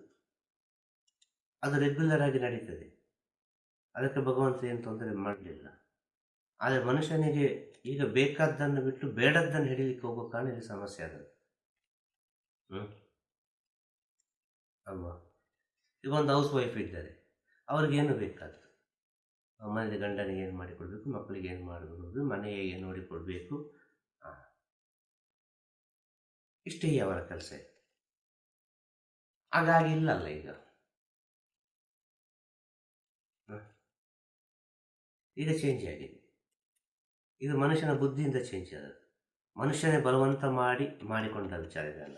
ಅದು ರೆಗ್ಯುಲರ್ ಆಗಿ ನಡೀತದೆ. ಅದಕ್ಕೆ ಭಗವಂತ ಏನು ತೊಂದರೆ ಮಾಡಲಿಲ್ಲ. ಆದರೆ ಮನುಷ್ಯನಿಗೆ ಈಗ ಬೇಕಾದ್ದನ್ನು ಬಿಟ್ಟು ಬೇಡದ್ದನ್ನು ಹಿಡಿಲಿಕ್ಕೆ ಹೋಗೋ ಕಾರಣ ಇಲ್ಲಿ ಸಮಸ್ಯೆ ಆಗುತ್ತೆ. ಅಲ್ವಾ? ಈಗ ಒಂದು ಹೌಸ್ ವೈಫ್ ಇದ್ದಾರೆ, ಅವ್ರಿಗೇನು ಬೇಕಾದ್ದು, ಮನೆಯಲ್ಲಿ ಗಂಡನಿಗೆ ಏನು ಮಾಡಿಕೊಡ್ಬೇಕು, ಮಕ್ಕಳಿಗೆ ಏನು ಮಾಡಿಕೊಡ್ಬೇಕು, ಮನೆಗೆ ಏನು ನೋಡಿಕೊಡ್ಬೇಕು, ಇಷ್ಟೇ ಅವರ ಕೆಲಸ. ಹಾಗಾಗಿ ಇಲ್ಲಲ್ಲ ಈಗ ಚೇಂಜ್ ಆಗಿದೆ. ಇದು ಮನುಷ್ಯನ ಬುದ್ಧಿಯಿಂದ ಚೇಂಜ್ ಆದ, ಮನುಷ್ಯನೇ ಬಲವಂತ ಮಾಡಿಕೊಂಡ ವಿಚಾರ ಇದೆಲ್ಲ.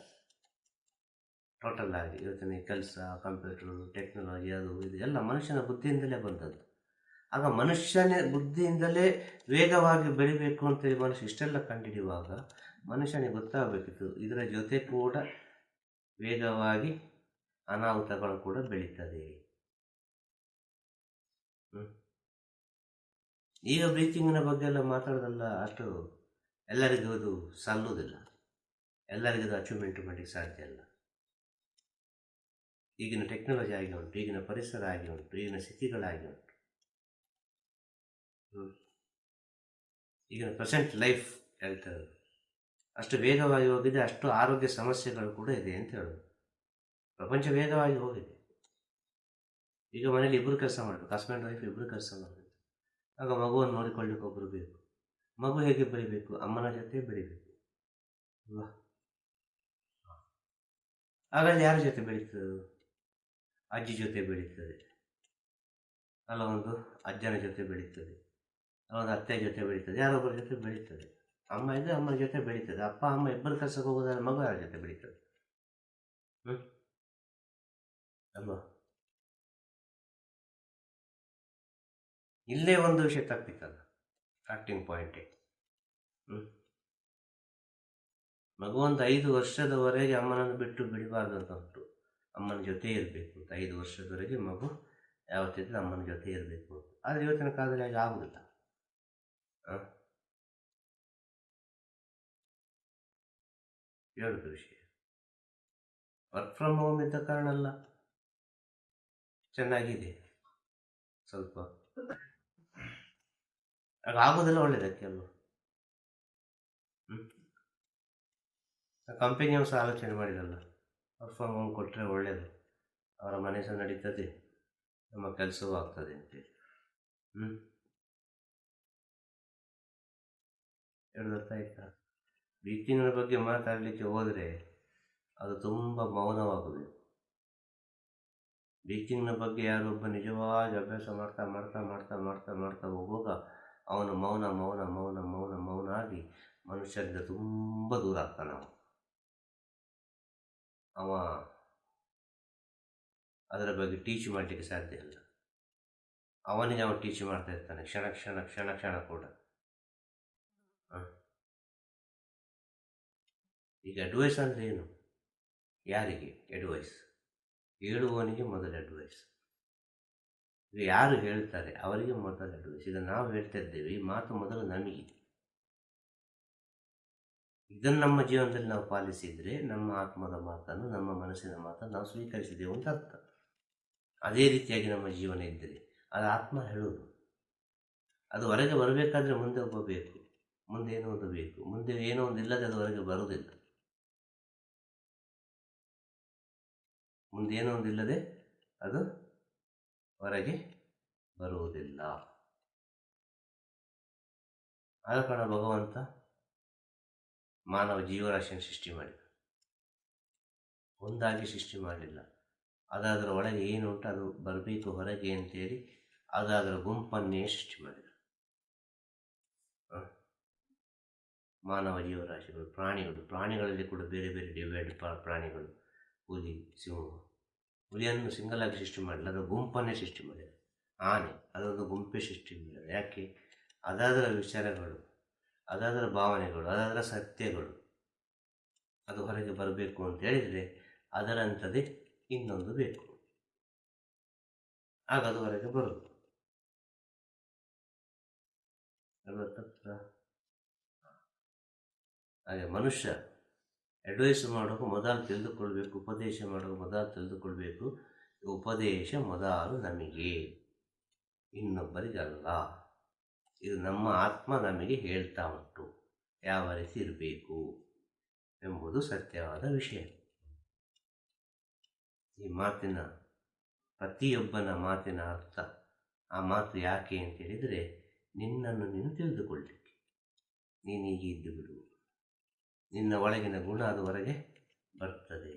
ಟೋಟಲ್ ಆಗಿ ಇವತ್ತಿನ ಕೆಲಸ, ಕಂಪ್ಯೂಟರ್, ಟೆಕ್ನಾಲಜಿ, ಅದು ಇದು ಎಲ್ಲ ಮನುಷ್ಯನ ಬುದ್ಧಿಯಿಂದಲೇ ಬಂದದ್ದು. ಆಗ ಮನುಷ್ಯನ ಬುದ್ಧಿಯಿಂದಲೇ ವೇಗವಾಗಿ ಬೆಳಿಬೇಕು ಅಂತೇಳಿ ಮನುಷ್ಯ ಇಷ್ಟೆಲ್ಲ ಕಂಡುಹಿಡಿಯುವಾಗ ಮನುಷ್ಯನಿಗೆ ಗೊತ್ತಾಗಬೇಕಿತ್ತು ಇದರ ಜೊತೆ ಕೂಡ ವೇಗವಾಗಿ ಅನಾಹುತಗಳು ಕೂಡ ಬೆಳೀತದೆ. ಈಗ ಬ್ರೀತಿಂಗಿನ ಬಗ್ಗೆ ಎಲ್ಲ ಮಾತಾಡೋದಲ್ಲ, ಅಷ್ಟು ಎಲ್ಲರಿಗೂ ಅದು ಸಲ್ಲುವುದಿಲ್ಲ, ಎಲ್ಲರಿಗೂ ಅದು ಅಚೀವ್ಮೆಂಟ್ ಮಾಡಲಿಕ್ಕೆ ಸಾಧ್ಯ ಇಲ್ಲ. ಈಗಿನ ಟೆಕ್ನಾಲಜಿ ಆಗಿ ಉಂಟು, ಈಗಿನ ಪರಿಸರ ಆಗಿ ಉಂಟು, ಈಗಿನ ಸ್ಥಿತಿಗಳಾಗಿ ಉಂಟು, ಈಗಿನ ಪ್ರೆಸೆಂಟ್ ಲೈಫ್ ಹೇಳ್ತಾರೆ ಅಷ್ಟು ವೇಗವಾಗಿ ಹೋಗಿದೆ. ಅಷ್ಟು ಆರೋಗ್ಯ ಸಮಸ್ಯೆಗಳು ಕೂಡ ಇದೆ ಅಂತ ಹೇಳೋದು. ಪ್ರಪಂಚ ವೇಗವಾಗಿ ಹೋಗಿದೆ. ಈಗ ಮನೇಲಿ ಇಬ್ಬರು ಕೆಲಸ ಮಾಡಬೇಕು, ಹಸ್ಬೆಂಡ್ ವೈಫ್ ಇಬ್ಬರು ಕೆಲಸ ಮಾಡಬೇಕು. ಆಗ ಮಗುವನ್ನು ನೋಡಿಕೊಳ್ಳಿಕ್ಕೆ ಒಬ್ಬರು ಬೇಕು. ಮಗು ಹೇಗೆ ಬೆಳಿಬೇಕು? ಅಮ್ಮನ ಜೊತೆ ಬೆಳಿಬೇಕು ಅಲ್ವಾ? ಹಾಗಾದ್ರೆ ಯಾರ ಜೊತೆ ಬೆಳೀತದೆ? ಅಜ್ಜಿ ಜೊತೆ ಬೆಳೀತದೆ, ಅಲ್ಲ ಒಂದು ಅಜ್ಜನ ಜೊತೆ ಬೆಳೀತದೆ, ಅಲ್ಲ ಒಂದು ಅತ್ತೆ ಜೊತೆ ಬೆಳೀತದೆ, ಯಾರೊಬ್ಬರ ಜೊತೆ ಬೆಳೀತದೆ. ಅಮ್ಮ ಇದ್ದರೆ ಅಮ್ಮನ ಜೊತೆ ಬೆಳೀತದೆ. ಅಪ್ಪ ಅಮ್ಮ ಇಬ್ಬರು ಕೆಲಸಕ್ಕೆ ಹೋಗೋದಾದ್ರೆ ಮಗು ಯಾರ ಜೊತೆ ಬೆಳೀತದೆ? ಅಲ್ವಾ? ಇಲ್ಲೇ ಒಂದು ವಿಷಯ ತಪ್ಪಿತ್ತಲ್ಲ, ಸ್ಟಾರ್ಟಿಂಗ್ ಪಾಯಿಂಟೇ. ಮಗು ಒಂದು 5 ವರ್ಷದವರೆಗೆ ಅಮ್ಮನನ್ನು ಬಿಟ್ಟು ಬಿಡಬಾರ್ದು ಅಂತ ಉಂಟು. ಅಮ್ಮನ ಜೊತೆ ಇರಬೇಕು ಅಂತ 5 ವರ್ಷದವರೆಗೆ ಮಗು ಯಾವತ್ತಿದ್ರೆ ಅಮ್ಮನ ಜೊತೆ ಇರಬೇಕು ಅಂತ. ಆದರೆ ಇವತ್ತಿನ ಕಾಲದಲ್ಲಿ ಹಾಗೆ ಆಗುದಿಲ್ಲ. ಹೇಳುದು ವಿಷಯ ವರ್ಕ್ ಫ್ರಮ್ ಹೋಮ್ ಇದ್ದ ಕಾರಣ ಅಲ್ಲ, ಚೆನ್ನಾಗಿದೆ ಸ್ವಲ್ಪ. ಆಗ ಆಗೋದೆಲ್ಲ ಒಳ್ಳೇದಕ್ಕೆ ಅಲ್ವ? ಕಂಪನಿಯವರು ಸಹ ಆಲೋಚನೆ ಮಾಡಿರಲ್ಲ, ವರ್ಕ್ ಫ್ರಮ್ ಹೋಮ್ ಕೊಟ್ಟರೆ ಒಳ್ಳೆಯದು, ಅವರ ಮನೆ ಸಹ ನಡೀತದೆ, ನಮ್ಮ ಕೆಲಸವೂ ಆಗ್ತದೆ ಅಂತೇಳಿ. ಹೇಳೋದಾಯ್ತಾ? ಬ್ರೀತಿಂಗಿನ ಬಗ್ಗೆ ಮಾತಾಡಲಿಕ್ಕೆ ಹೋದರೆ ಅದು ತುಂಬ ಮೌನವಾಗಬೇಕು. ಬ್ರೀತಿಂಗ್ನ ಬಗ್ಗೆ ಯಾರೊಬ್ಬ ನಿಜವಾಗಿ ಅಭ್ಯಾಸ ಮಾಡ್ತಾ ಮಾಡ್ತಾ ಮಾಡ್ತಾ ಮಾಡ್ತಾ ಮಾಡ್ತಾ ಮಾಡ್ತಾ ಹೋಗುವಾಗ ಅವನು ಮೌನ ಮೌನ ಮೌನ ಮೌನ ಮೌನ ಆಗಿ ಮನುಷ್ಯರಿಂದ ತುಂಬ ದೂರ ಆಗ್ತಾನೆ ಅವ ಅದರ ಬಗ್ಗೆ ಟೀಚ್ ಮಾಡಲಿಕ್ಕೆ ಸಾಧ್ಯ ಇಲ್ಲ. ಅವನಿಗೆ ಅವನು ಟೀಚ್ ಮಾಡ್ತಾ ಇರ್ತಾನೆ ಕ್ಷಣ ಕ್ಷಣ ಕ್ಷಣ ಕ್ಷಣ ಕೂಡ. ಈಗ ಅಡ್ವೈಸ್ ಅಂದರೆ ಏನು? ಯಾರಿಗೆ ಅಡ್ವೈಸ್? ಹೇಳುವವನಿಗೆ ಮೊದಲು ಅಡ್ವೈಸ್. ಈಗ ಯಾರು ಹೇಳ್ತಾರೆ ಅವರಿಗೆ ಮೊದಲು ಅಡ್ವೈಸ್. ಈಗ ನಾವು ಹೇಳ್ತಾ ಇದ್ದೇವೆ, ಈ ಮಾತು ಮೊದಲು ನಮಗೆ. ಇದನ್ನು ನಮ್ಮ ಜೀವನದಲ್ಲಿ ನಾವು ಪಾಲಿಸಿದರೆ ನಮ್ಮ ಆತ್ಮದ ಮಾತನ್ನು, ನಮ್ಮ ಮನಸ್ಸಿನ ಮಾತನ್ನು ನಾವು ಸ್ವೀಕರಿಸಿದೆವು ಅಂತ ಅರ್ಥ. ಅದೇ ರೀತಿಯಾಗಿ ನಮ್ಮ ಜೀವನ ಇದ್ದರೆ ಅದು ಆತ್ಮ ಹೇಳುವುದು. ಅದು ಹೊರಗೆ ಬರಬೇಕಾದ್ರೆ ಮುಂದೆ ಒಬ್ಬ ಬೇಕು, ಮುಂದೆ ಏನೋ ಒಂದು ಬೇಕು, ಮುಂದೆ ಏನೋ ಒಂದು ಇಲ್ಲದೆ ಅದು ಹೊರಗೆ ಬರುವುದಿಲ್ಲ. ಮುಂದೆ ಏನೋ ಒಂದು ಇಲ್ಲದೆ ಅದು ಹೊರಗೆ ಬರುವುದಿಲ್ಲ. ಆದ ಕಾರಣ ಭಗವಂತ ಮಾನವ ಜೀವರಾಶಿಯನ್ನು ಸೃಷ್ಟಿ ಮಾಡಿದ. ಒಂದಾಗಿ ಸೃಷ್ಟಿ ಮಾಡಲಿಲ್ಲ. ಅದಾದರ ಒಳಗೆ ಏನು ಉಂಟು ಅದು ಬರಬೇಕು ಹೊರಗೆ ಅಂತೇಳಿ ಅದಾದರ ಗುಂಪನ್ನೇ ಸೃಷ್ಟಿ ಮಾಡಿದ. ಮಾನವ ಜೀವರಾಶಿಗಳು, ಪ್ರಾಣಿಗಳಲ್ಲಿ ಕೂಡ ಬೇರೆ ಬೇರೆ ಡಿವೈಡ್ ಪ್ರಾಣಿಗಳು. ಹುಲಿ, ಸಿಂಹ. ಹುಲಿಯನ್ನು ಸಿಂಗಲ್ ಆಗಿ ಸೃಷ್ಟಿ ಮಾಡಲಿಲ್ಲ, ಅದು ಗುಂಪನ್ನೇ ಸೃಷ್ಟಿ ಮಾಡಿದ. ಆನೆ ಅದೊಂದು ಗುಂಪೇ ಸೃಷ್ಟಿ ಮಾಡಿದ. ಯಾಕೆ? ಅದಾದರ ವಿಚಾರಗಳು, ಅದಾದರ ಭಾವನೆಗಳು, ಅದಾದರ ಸತ್ಯಗಳು ಅದು ಹೊರಗೆ ಬರಬೇಕು ಅಂತ ಹೇಳಿದರೆ ಅದರಂಥದ್ದೇ ಇನ್ನೊಂದು ಬೇಕು, ಆಗ ಅದು ಹೊರಗೆ ಬರುವುದು. ಹಾಗೆ ಮನುಷ್ಯ ಅಡ್ವೈಸ್ ಮಾಡುವಾಗ ಮೊದಲು ತಿಳಿದುಕೊಳ್ಬೇಕು, ಉಪದೇಶ ಮಾಡುವಾಗ ಮೊದಲು ತಿಳಿದುಕೊಳ್ಬೇಕು, ಉಪದೇಶ ಮೊದಲು ನಮಗೆ, ಇನ್ನೊಬ್ಬರಿಗಲ್ಲ. ಇದು ನಮ್ಮ ಆತ್ಮ ನಮಗೆ ಹೇಳ್ತಾ ಉಂಟು ಯಾವ ರೀತಿ ಇರಬೇಕು ಎಂಬುದು ಸತ್ಯವಾದ ವಿಷಯ. ಈ ಮಾತಿನ, ಪ್ರತಿಯೊಬ್ಬನ ಮಾತಿನ ಅರ್ಥ, ಆ ಮಾತು ಯಾಕೆ ಅಂತ ಹೇಳಿದರೆ ನಿನ್ನನ್ನು ನೀನು ತಿಳಿದುಕೊಳ್ಳಲಿಕ್ಕೆ. ನೀನೀಗೆ ಇದ್ದು ಬಿಡು, ನಿನ್ನ ಒಳಗಿನ ಗುಣ ಅದು ಹೊರಗೆ ಬರ್ತದೆ.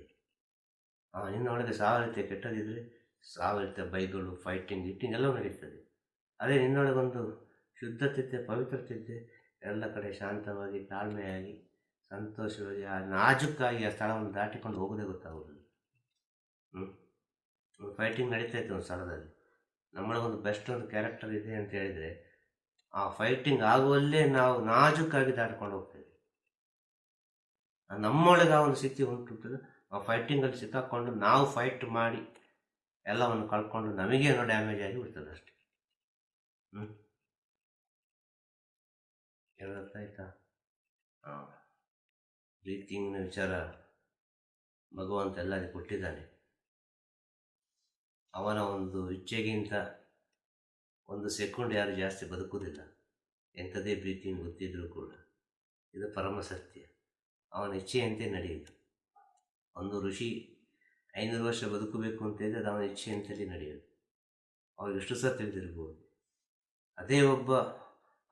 ನಿನ್ನ ಒಳಗೆ 1000 ರೀತಿಯ ಕೆಟ್ಟದಿದ್ದರೆ 1000 ರೀತಿಯ ಬೈಗಳು, ಫೈಟಿಂಗ್, ಗಿಟ್ಟಿಂಗ್ ಎಲ್ಲವೂ ನಡೀತದೆ. ಅದೇ ನಿನ್ನೊಳಗೊಂದು ಶುದ್ಧತೆ, ಪವಿತ್ರತೆ, ಎಲ್ಲ ಕಡೆ ಶಾಂತವಾಗಿ, ತಾಳ್ಮೆಯಾಗಿ, ಸಂತೋಷವಾಗಿ, ನಾಜುಕಾಗಿ ಆ ಸ್ಥಳವನ್ನು ದಾಟಿಕೊಂಡು ಹೋಗೋದೇ ಗೊತ್ತಾಗೋದಿಲ್ಲ. ಫೈಟಿಂಗ್ ನಡೀತಾ ಇತ್ತು ಒಂದು ಸ್ಥಳದಲ್ಲಿ, ನಮ್ಮೊಳಗೊಂದು ಬೆಸ್ಟ್ ಒಂದು ಕ್ಯಾರೆಕ್ಟರ್ ಇದೆ ಅಂತ ಹೇಳಿದರೆ ಆ ಫೈಟಿಂಗ್ ಆಗುವಲ್ಲೇ ನಾವು ನಾಜುಕಾಗಿ ದಾಟಿಕೊಂಡು ಹೋಗ್ತೇವೆ. ನಮ್ಮೊಳಗೆ ಆ ಒಂದು ಸ್ಥಿತಿ ಉಂಟು. ಆ ಫೈಟಿಂಗಲ್ಲಿ ಸಿಕ್ಕಾಕೊಂಡು ನಾವು ಫೈಟ್ ಮಾಡಿ ಎಲ್ಲವನ್ನು ಕಳ್ಕೊಂಡು ನಮಗೇನೋ ಡ್ಯಾಮೇಜ್ ಆಗಿ ಬಿಡ್ತದೆ ಅಷ್ಟೇ. ಅರ್ಥ ಆಯ್ತಾ? ಬ್ರೀತಿಂಗ್ನ ವಿಚಾರ ಭಗವಂತ ಎಲ್ಲರಿಗೂ ಕೊಟ್ಟಿದ್ದಾನೆ. ಅವನ ಒಂದು ಇಚ್ಛೆಗಿಂತ 1 ಸೆಕೆಂಡ್ ಯಾರು ಜಾಸ್ತಿ ಬದುಕುವುದಿಲ್ಲ, ಎಂಥದೇ ಬ್ರೀತಿಂಗ್ ಗೊತ್ತಿದ್ರೂ ಕೂಡ. ಇದು ಪರಮ ಸತ್ಯ. ಅವನ ಇಚ್ಛೆಯಂತೆ ನಡೆಯುವುದು. ಒಂದು ಋಷಿ 500 ವರ್ಷ ಬದುಕಬೇಕು ಅಂತ ಹೇಳಿದ್ರೆ ಅದು ಅವನ ಇಚ್ಛೆಯಂತಲೇ ನಡೆಯೋದು. ಅವಾಗ ಎಷ್ಟು ಸಹ ತಿಳಿದಿರ್ಬೋದು.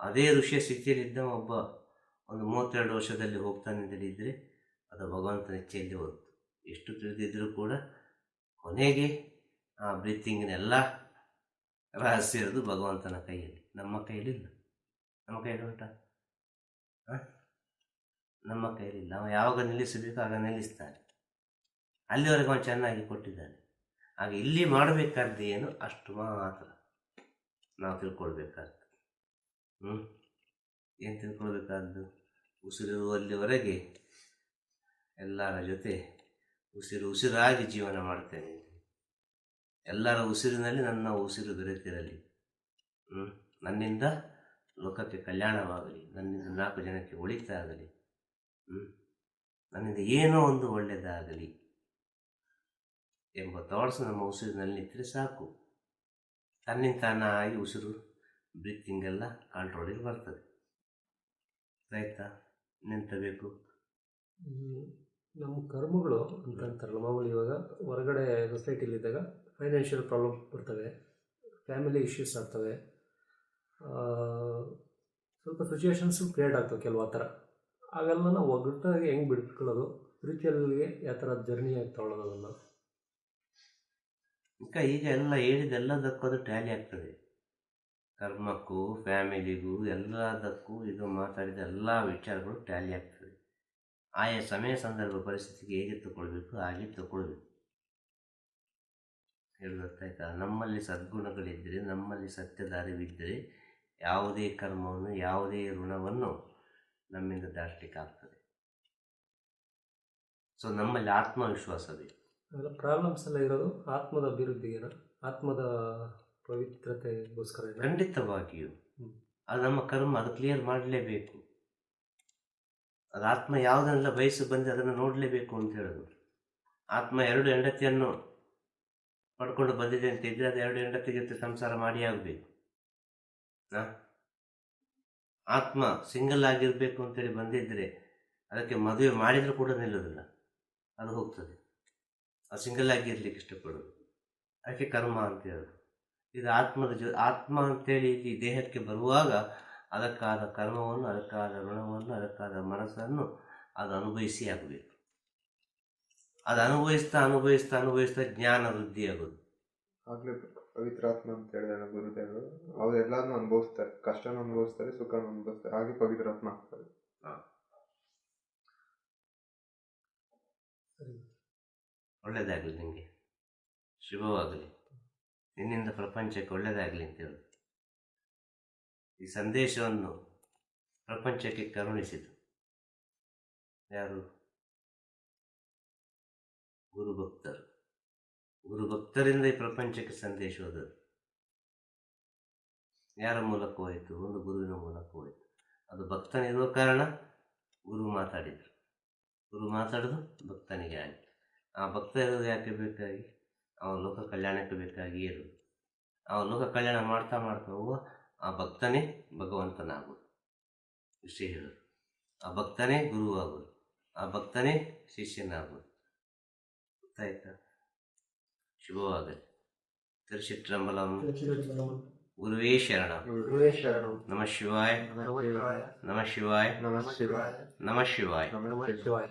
ಅದೇ ಋಷಿಯ ಸ್ಥಿತಿಯಲ್ಲಿದ್ದ ಒಬ್ಬ ಒಂದು 32 ವರ್ಷದಲ್ಲಿ ಹೋಗ್ತಾನೆ ಅಂತ ಹೇಳಿದರೆ ಅದು ಭಗವಂತನ ಇಚ್ಛೆಯಲ್ಲಿ ಹೋದ್ದು. ಎಷ್ಟು ತಿಳಿದಿದ್ದರೂ ಕೂಡ ಕೊನೆಗೆ ಆ ಬ್ರೀತಿಂಗಿನ ಎಲ್ಲ ರಹಸ್ಯ ಇರೋದು ಭಗವಂತನ ಕೈಯಲ್ಲಿ, ನಮ್ಮ ಕೈಯಲ್ಲಿಲ್ಲ. ನಮ್ಮ ಕೈಯಲ್ಲಿ ಉಂಟಾ? ನಮ್ಮ ಕೈಯಲ್ಲಿಲ್ಲ. ಅವ ಯಾವಾಗ ನಿಲ್ಲಿಸಬೇಕು ಆಗ ನಿಲ್ಲಿಸ್ತಾನೆ. ಅಲ್ಲಿವರೆಗೆ ಅವನು ಚೆನ್ನಾಗಿ ಕೊಟ್ಟಿದ್ದಾನೆ. ಹಾಗೆ ಇಲ್ಲಿ ಮಾಡಬೇಕಾದ್ದು ಏನು ಅಷ್ಟು ಮಾತ್ರ ನಾವು ತಿಳ್ಕೊಳ್ಬೇಕಾದ್ದು. ಏನು ತಿಳ್ಕೊಳ್ಬೇಕಾದ್ದು? ಉಸಿರುವಲ್ಲಿವರೆಗೆ ಎಲ್ಲರ ಜೊತೆ ಉಸಿರಾಗಿ ಜೀವನ ಮಾಡ್ತೇನೆ. ಎಲ್ಲರ ಉಸಿರಿನಲ್ಲಿ ನನ್ನ ಉಸಿರು ಬೆರೆತಿರಲಿ. ನನ್ನಿಂದ ಲೋಕಕ್ಕೆ ಕಲ್ಯಾಣವಾಗಲಿ, ನನ್ನಿಂದ 4 ಜನಕ್ಕೆ ಒಳಿತಾಗಲಿ, ನನ್ನಿಂದ ಏನೋ ಒಂದು ಒಳ್ಳೆಯದಾಗಲಿ ಎಂಬ ಥಾಟ್ಸ್ ನಮ್ಮ ಉಸಿರಿನಲ್ಲಿ ನಿಂತರೆ ಸಾಕು. ತನ್ನಿಂದ ತಾನಾಗಿ ಉಸಿರು ಬ್ರೀತಿಂಗ್ ಎಲ್ಲ ಕಂಟ್ರೋಲಿಗೆ ಬರ್ತದೆ. ಆಯ್ತಾ? ಇನ್ನೆಂತ ಬೇಕು? ನಮ್ಮ ಕರ್ಮಗಳು ಅಂತ ಅಂತಾರಲ್ಲ, ಮಾಮೂಲಿ ಇವಾಗ ಹೊರಗಡೆ ಸೊಸೈಟಿಲಿದ್ದಾಗ ಫೈನಾನ್ಷಿಯಲ್ ಪ್ರಾಬ್ಲಮ್ ಬರ್ತವೆ, ಫ್ಯಾಮಿಲಿ ಇಶ್ಯೂಸ್ ಆಗ್ತವೆ, ಸ್ವಲ್ಪ ಸಿಚುವೇಶನ್ಸು ಕ್ರಿಯೇಟ್ ಆಗ್ತವೆ ಕೆಲವು ಆ ಥರ. ಅವೆಲ್ಲ ನಾವು ಒಗ್ಗಟ್ಟಾಗಿ ಹೆಂಗೆ ಬಿಟ್ಕೊಳ್ಳೋದು, ಪ್ರೀತಿಯಲ್ಲಿಗೆ ಯಾವ ಥರ ಜರ್ನಿ ಆಗಿ ತಗೊಳ್ಳೋದು ಅದನ್ನು. ಈಗ ಎಲ್ಲ ಹೇಳಿದೆಲ್ಲದಕ್ಕೂ ಅದು ಟ್ಯಾಲಿ ಆಗ್ತದೆ. ಕರ್ಮಕ್ಕೂ ಫ್ಯಾಮಿಲಿಗೂ ಎಲ್ಲದಕ್ಕೂ ಇದು ಮಾತಾಡಿದ ಎಲ್ಲ ವಿಚಾರಗಳು ಟ್ಯಾಲಿ ಆಗ್ತದೆ. ಆಯಾ ಸಮಯ ಸಂದರ್ಭ ಪರಿಸ್ಥಿತಿಗೆ ಹೇಗೆ ತಗೊಳ್ಬೇಕು ಹಾಗೆ ತಗೊಳ್ಬೇಕು. ಹೇಳೋದು ಅರ್ಥ ಆಯ್ತಾ? ನಮ್ಮಲ್ಲಿ ಸದ್ಗುಣಗಳಿದ್ದರೆ, ನಮ್ಮಲ್ಲಿ ಸತ್ಯದ ಅರಿವಿದ್ದರೆ ಯಾವುದೇ ಕರ್ಮವನ್ನು, ಯಾವುದೇ ಋಣವನ್ನು ನಮ್ಮಿಂದ ದಾಟಲಿಕ್ಕಾಗ್ತದೆ. ಸೊ ನಮ್ಮಲ್ಲಿ ಆತ್ಮವಿಶ್ವಾಸ ಬೇಕು. ಅದೆಲ್ಲ ಪ್ರಾಬ್ಲಮ್ಸ್ ಎಲ್ಲ ಇರೋದು ಆತ್ಮದ ಅಭಿವೃದ್ಧಿಗೆನ, ಆತ್ಮದ ಪವಿತ್ರತೆಗೋಸ್ಕರ. ಖಂಡಿತವಾಗಿಯೂ ಅದು ನಮ್ಮ ಕರ್ಮ, ಅದು ಕ್ಲಿಯರ್ ಮಾಡಲೇಬೇಕು. ಅದು ಆತ್ಮ ಯಾವುದನ್ನೆಲ್ಲ ಬಯಸಿ ಬಂದು ಅದನ್ನು ನೋಡಲೇಬೇಕು ಅಂತ ಹೇಳೋದು. ಆತ್ಮ 2 ಹೆಂಡತಿಯನ್ನು ಪಡ್ಕೊಂಡು ಬಂದಿದೆ ಅಂತ ಇದ್ರೆ ಅದು 2 ಹೆಂಡತಿ ಜೊತೆ ಸಂಸಾರ ಮಾಡಿ ಆಗಬೇಕು. ಆತ್ಮ ಸಿಂಗಲ್ ಆಗಿರಬೇಕು ಅಂತೇಳಿ ಬಂದಿದ್ದರೆ ಅದಕ್ಕೆ ಮದುವೆ ಮಾಡಿದರೂ ಕೂಡ ನಿಲ್ಲೋದಿಲ್ಲ, ಅದು ಹೋಗ್ತದೆ. ಅದು ಸಿಂಗಲ್ ಆಗಿರ್ಲಿಕ್ಕೆ ಇಷ್ಟಪಡೋದು. ಅದಕ್ಕೆ ಕರ್ಮ ಅಂತ ಹೇಳೋದು. ಇದು ಆತ್ಮದ ಆತ್ಮ ಅಂತೇಳಿ ಇಲ್ಲಿ ದೇಹಕ್ಕೆ ಬರುವಾಗ ಅದಕ್ಕಾದ ಕರ್ಮವನ್ನು, ಅದಕ್ಕಾದ ಋಣವನ್ನು, ಅದಕ್ಕಾದ ಮನಸ್ಸನ್ನು ಅದು ಅನುಭವಿಸಿ ಆಗಬೇಕು. ಅದು ಅನುಭವಿಸ್ತಾ ಅನುಭವಿಸ್ತಾ ಅನುಭವಿಸ್ತಾ ಜ್ಞಾನ ವೃದ್ಧಿಯಾಗೋದು. ಆಗ್ಲೇ ಪವಿತ್ರಾತ್ಮ ಅಂತ ಹೇಳಿದ ಗುರುದೇವರು ಅವೆಲ್ಲನೂ ಅನುಭವಿಸ್ತಾರೆ, ಕಷ್ಟನೂ ಅನುಭವಿಸ್ತಾರೆ, ಸುಖನೂ ಅನುಭವಿಸ್ತಾರೆ, ಹಾಗೆ ಪವಿತ್ರಾತ್ಮ ಆಗ್ತಾರೆ. ಒಳ್ಳೆಯದಾಗಲಿ, ನಿಮಗೆ ಶುಭವಾಗಲಿ, ನಿನ್ನಿಂದ ಪ್ರಪಂಚಕ್ಕೆ ಒಳ್ಳೆಯದಾಗಲಿ ಅಂತ ಹೇಳೋದು. ಈ ಸಂದೇಶವನ್ನು ಪ್ರಪಂಚಕ್ಕೆ ಕರುಣಿಸಿತು ಯಾರು? ಗುರುಭಕ್ತರು. ಗುರುಭಕ್ತರಿಂದ ಈ ಪ್ರಪಂಚಕ್ಕೆ ಸಂದೇಶ ಹೋದದ್ದು. ಯಾರ ಮೂಲಕ ಹೋಯಿತು? ಒಂದು ಗುರುವಿನ ಮೂಲಕ ಹೋಯಿತು. ಅದು ಭಕ್ತನಿರುವ ಕಾರಣ ಗುರು ಮಾತಾಡಿದರು. ಗುರು ಮಾತಾಡೋದು ಭಕ್ತನಿಗೆ ಆಯಿತು. ಆ ಭಕ್ತ ಇರೋದು ಯಾಕೆ ಬೇಕಾಗಿ? ಅವನ ಲೋಕ ಕಲ್ಯಾಣಕ್ಕೆ ಬೇಕಾಗಿ ಇರೋದು. ಅವನ ಲೋಕ ಕಲ್ಯಾಣ ಮಾಡ್ತಾ ಮಾಡ್ತಾ ಹೋಗುವ ಆ ಭಕ್ತನೇ ಭಗವಂತನಾಗೋದು. ವಿಷಯ ಹೇಳೋದು. ಆ ಭಕ್ತನೇ ಗುರುವಾಗೋದು, ಆ ಭಕ್ತನೇ ಶಿಷ್ಯನಾಗೋದು. ಗೊತ್ತಾಯ್ತಾ? ಶುಭವಾಗಲಿ. ತಿರುಚಿಟ್ರಂಬಲಂ. ಗುರುವೇ ಶರಣ. ನಮಃ ಶಿವಾಯ. ನಮಃ ಶಿವಾಯ. ನಮಃ ಶಿವಾಯ. ನಮಃ ಶಿವಾಯ. ನಮಃ ಶಿವಾಯ.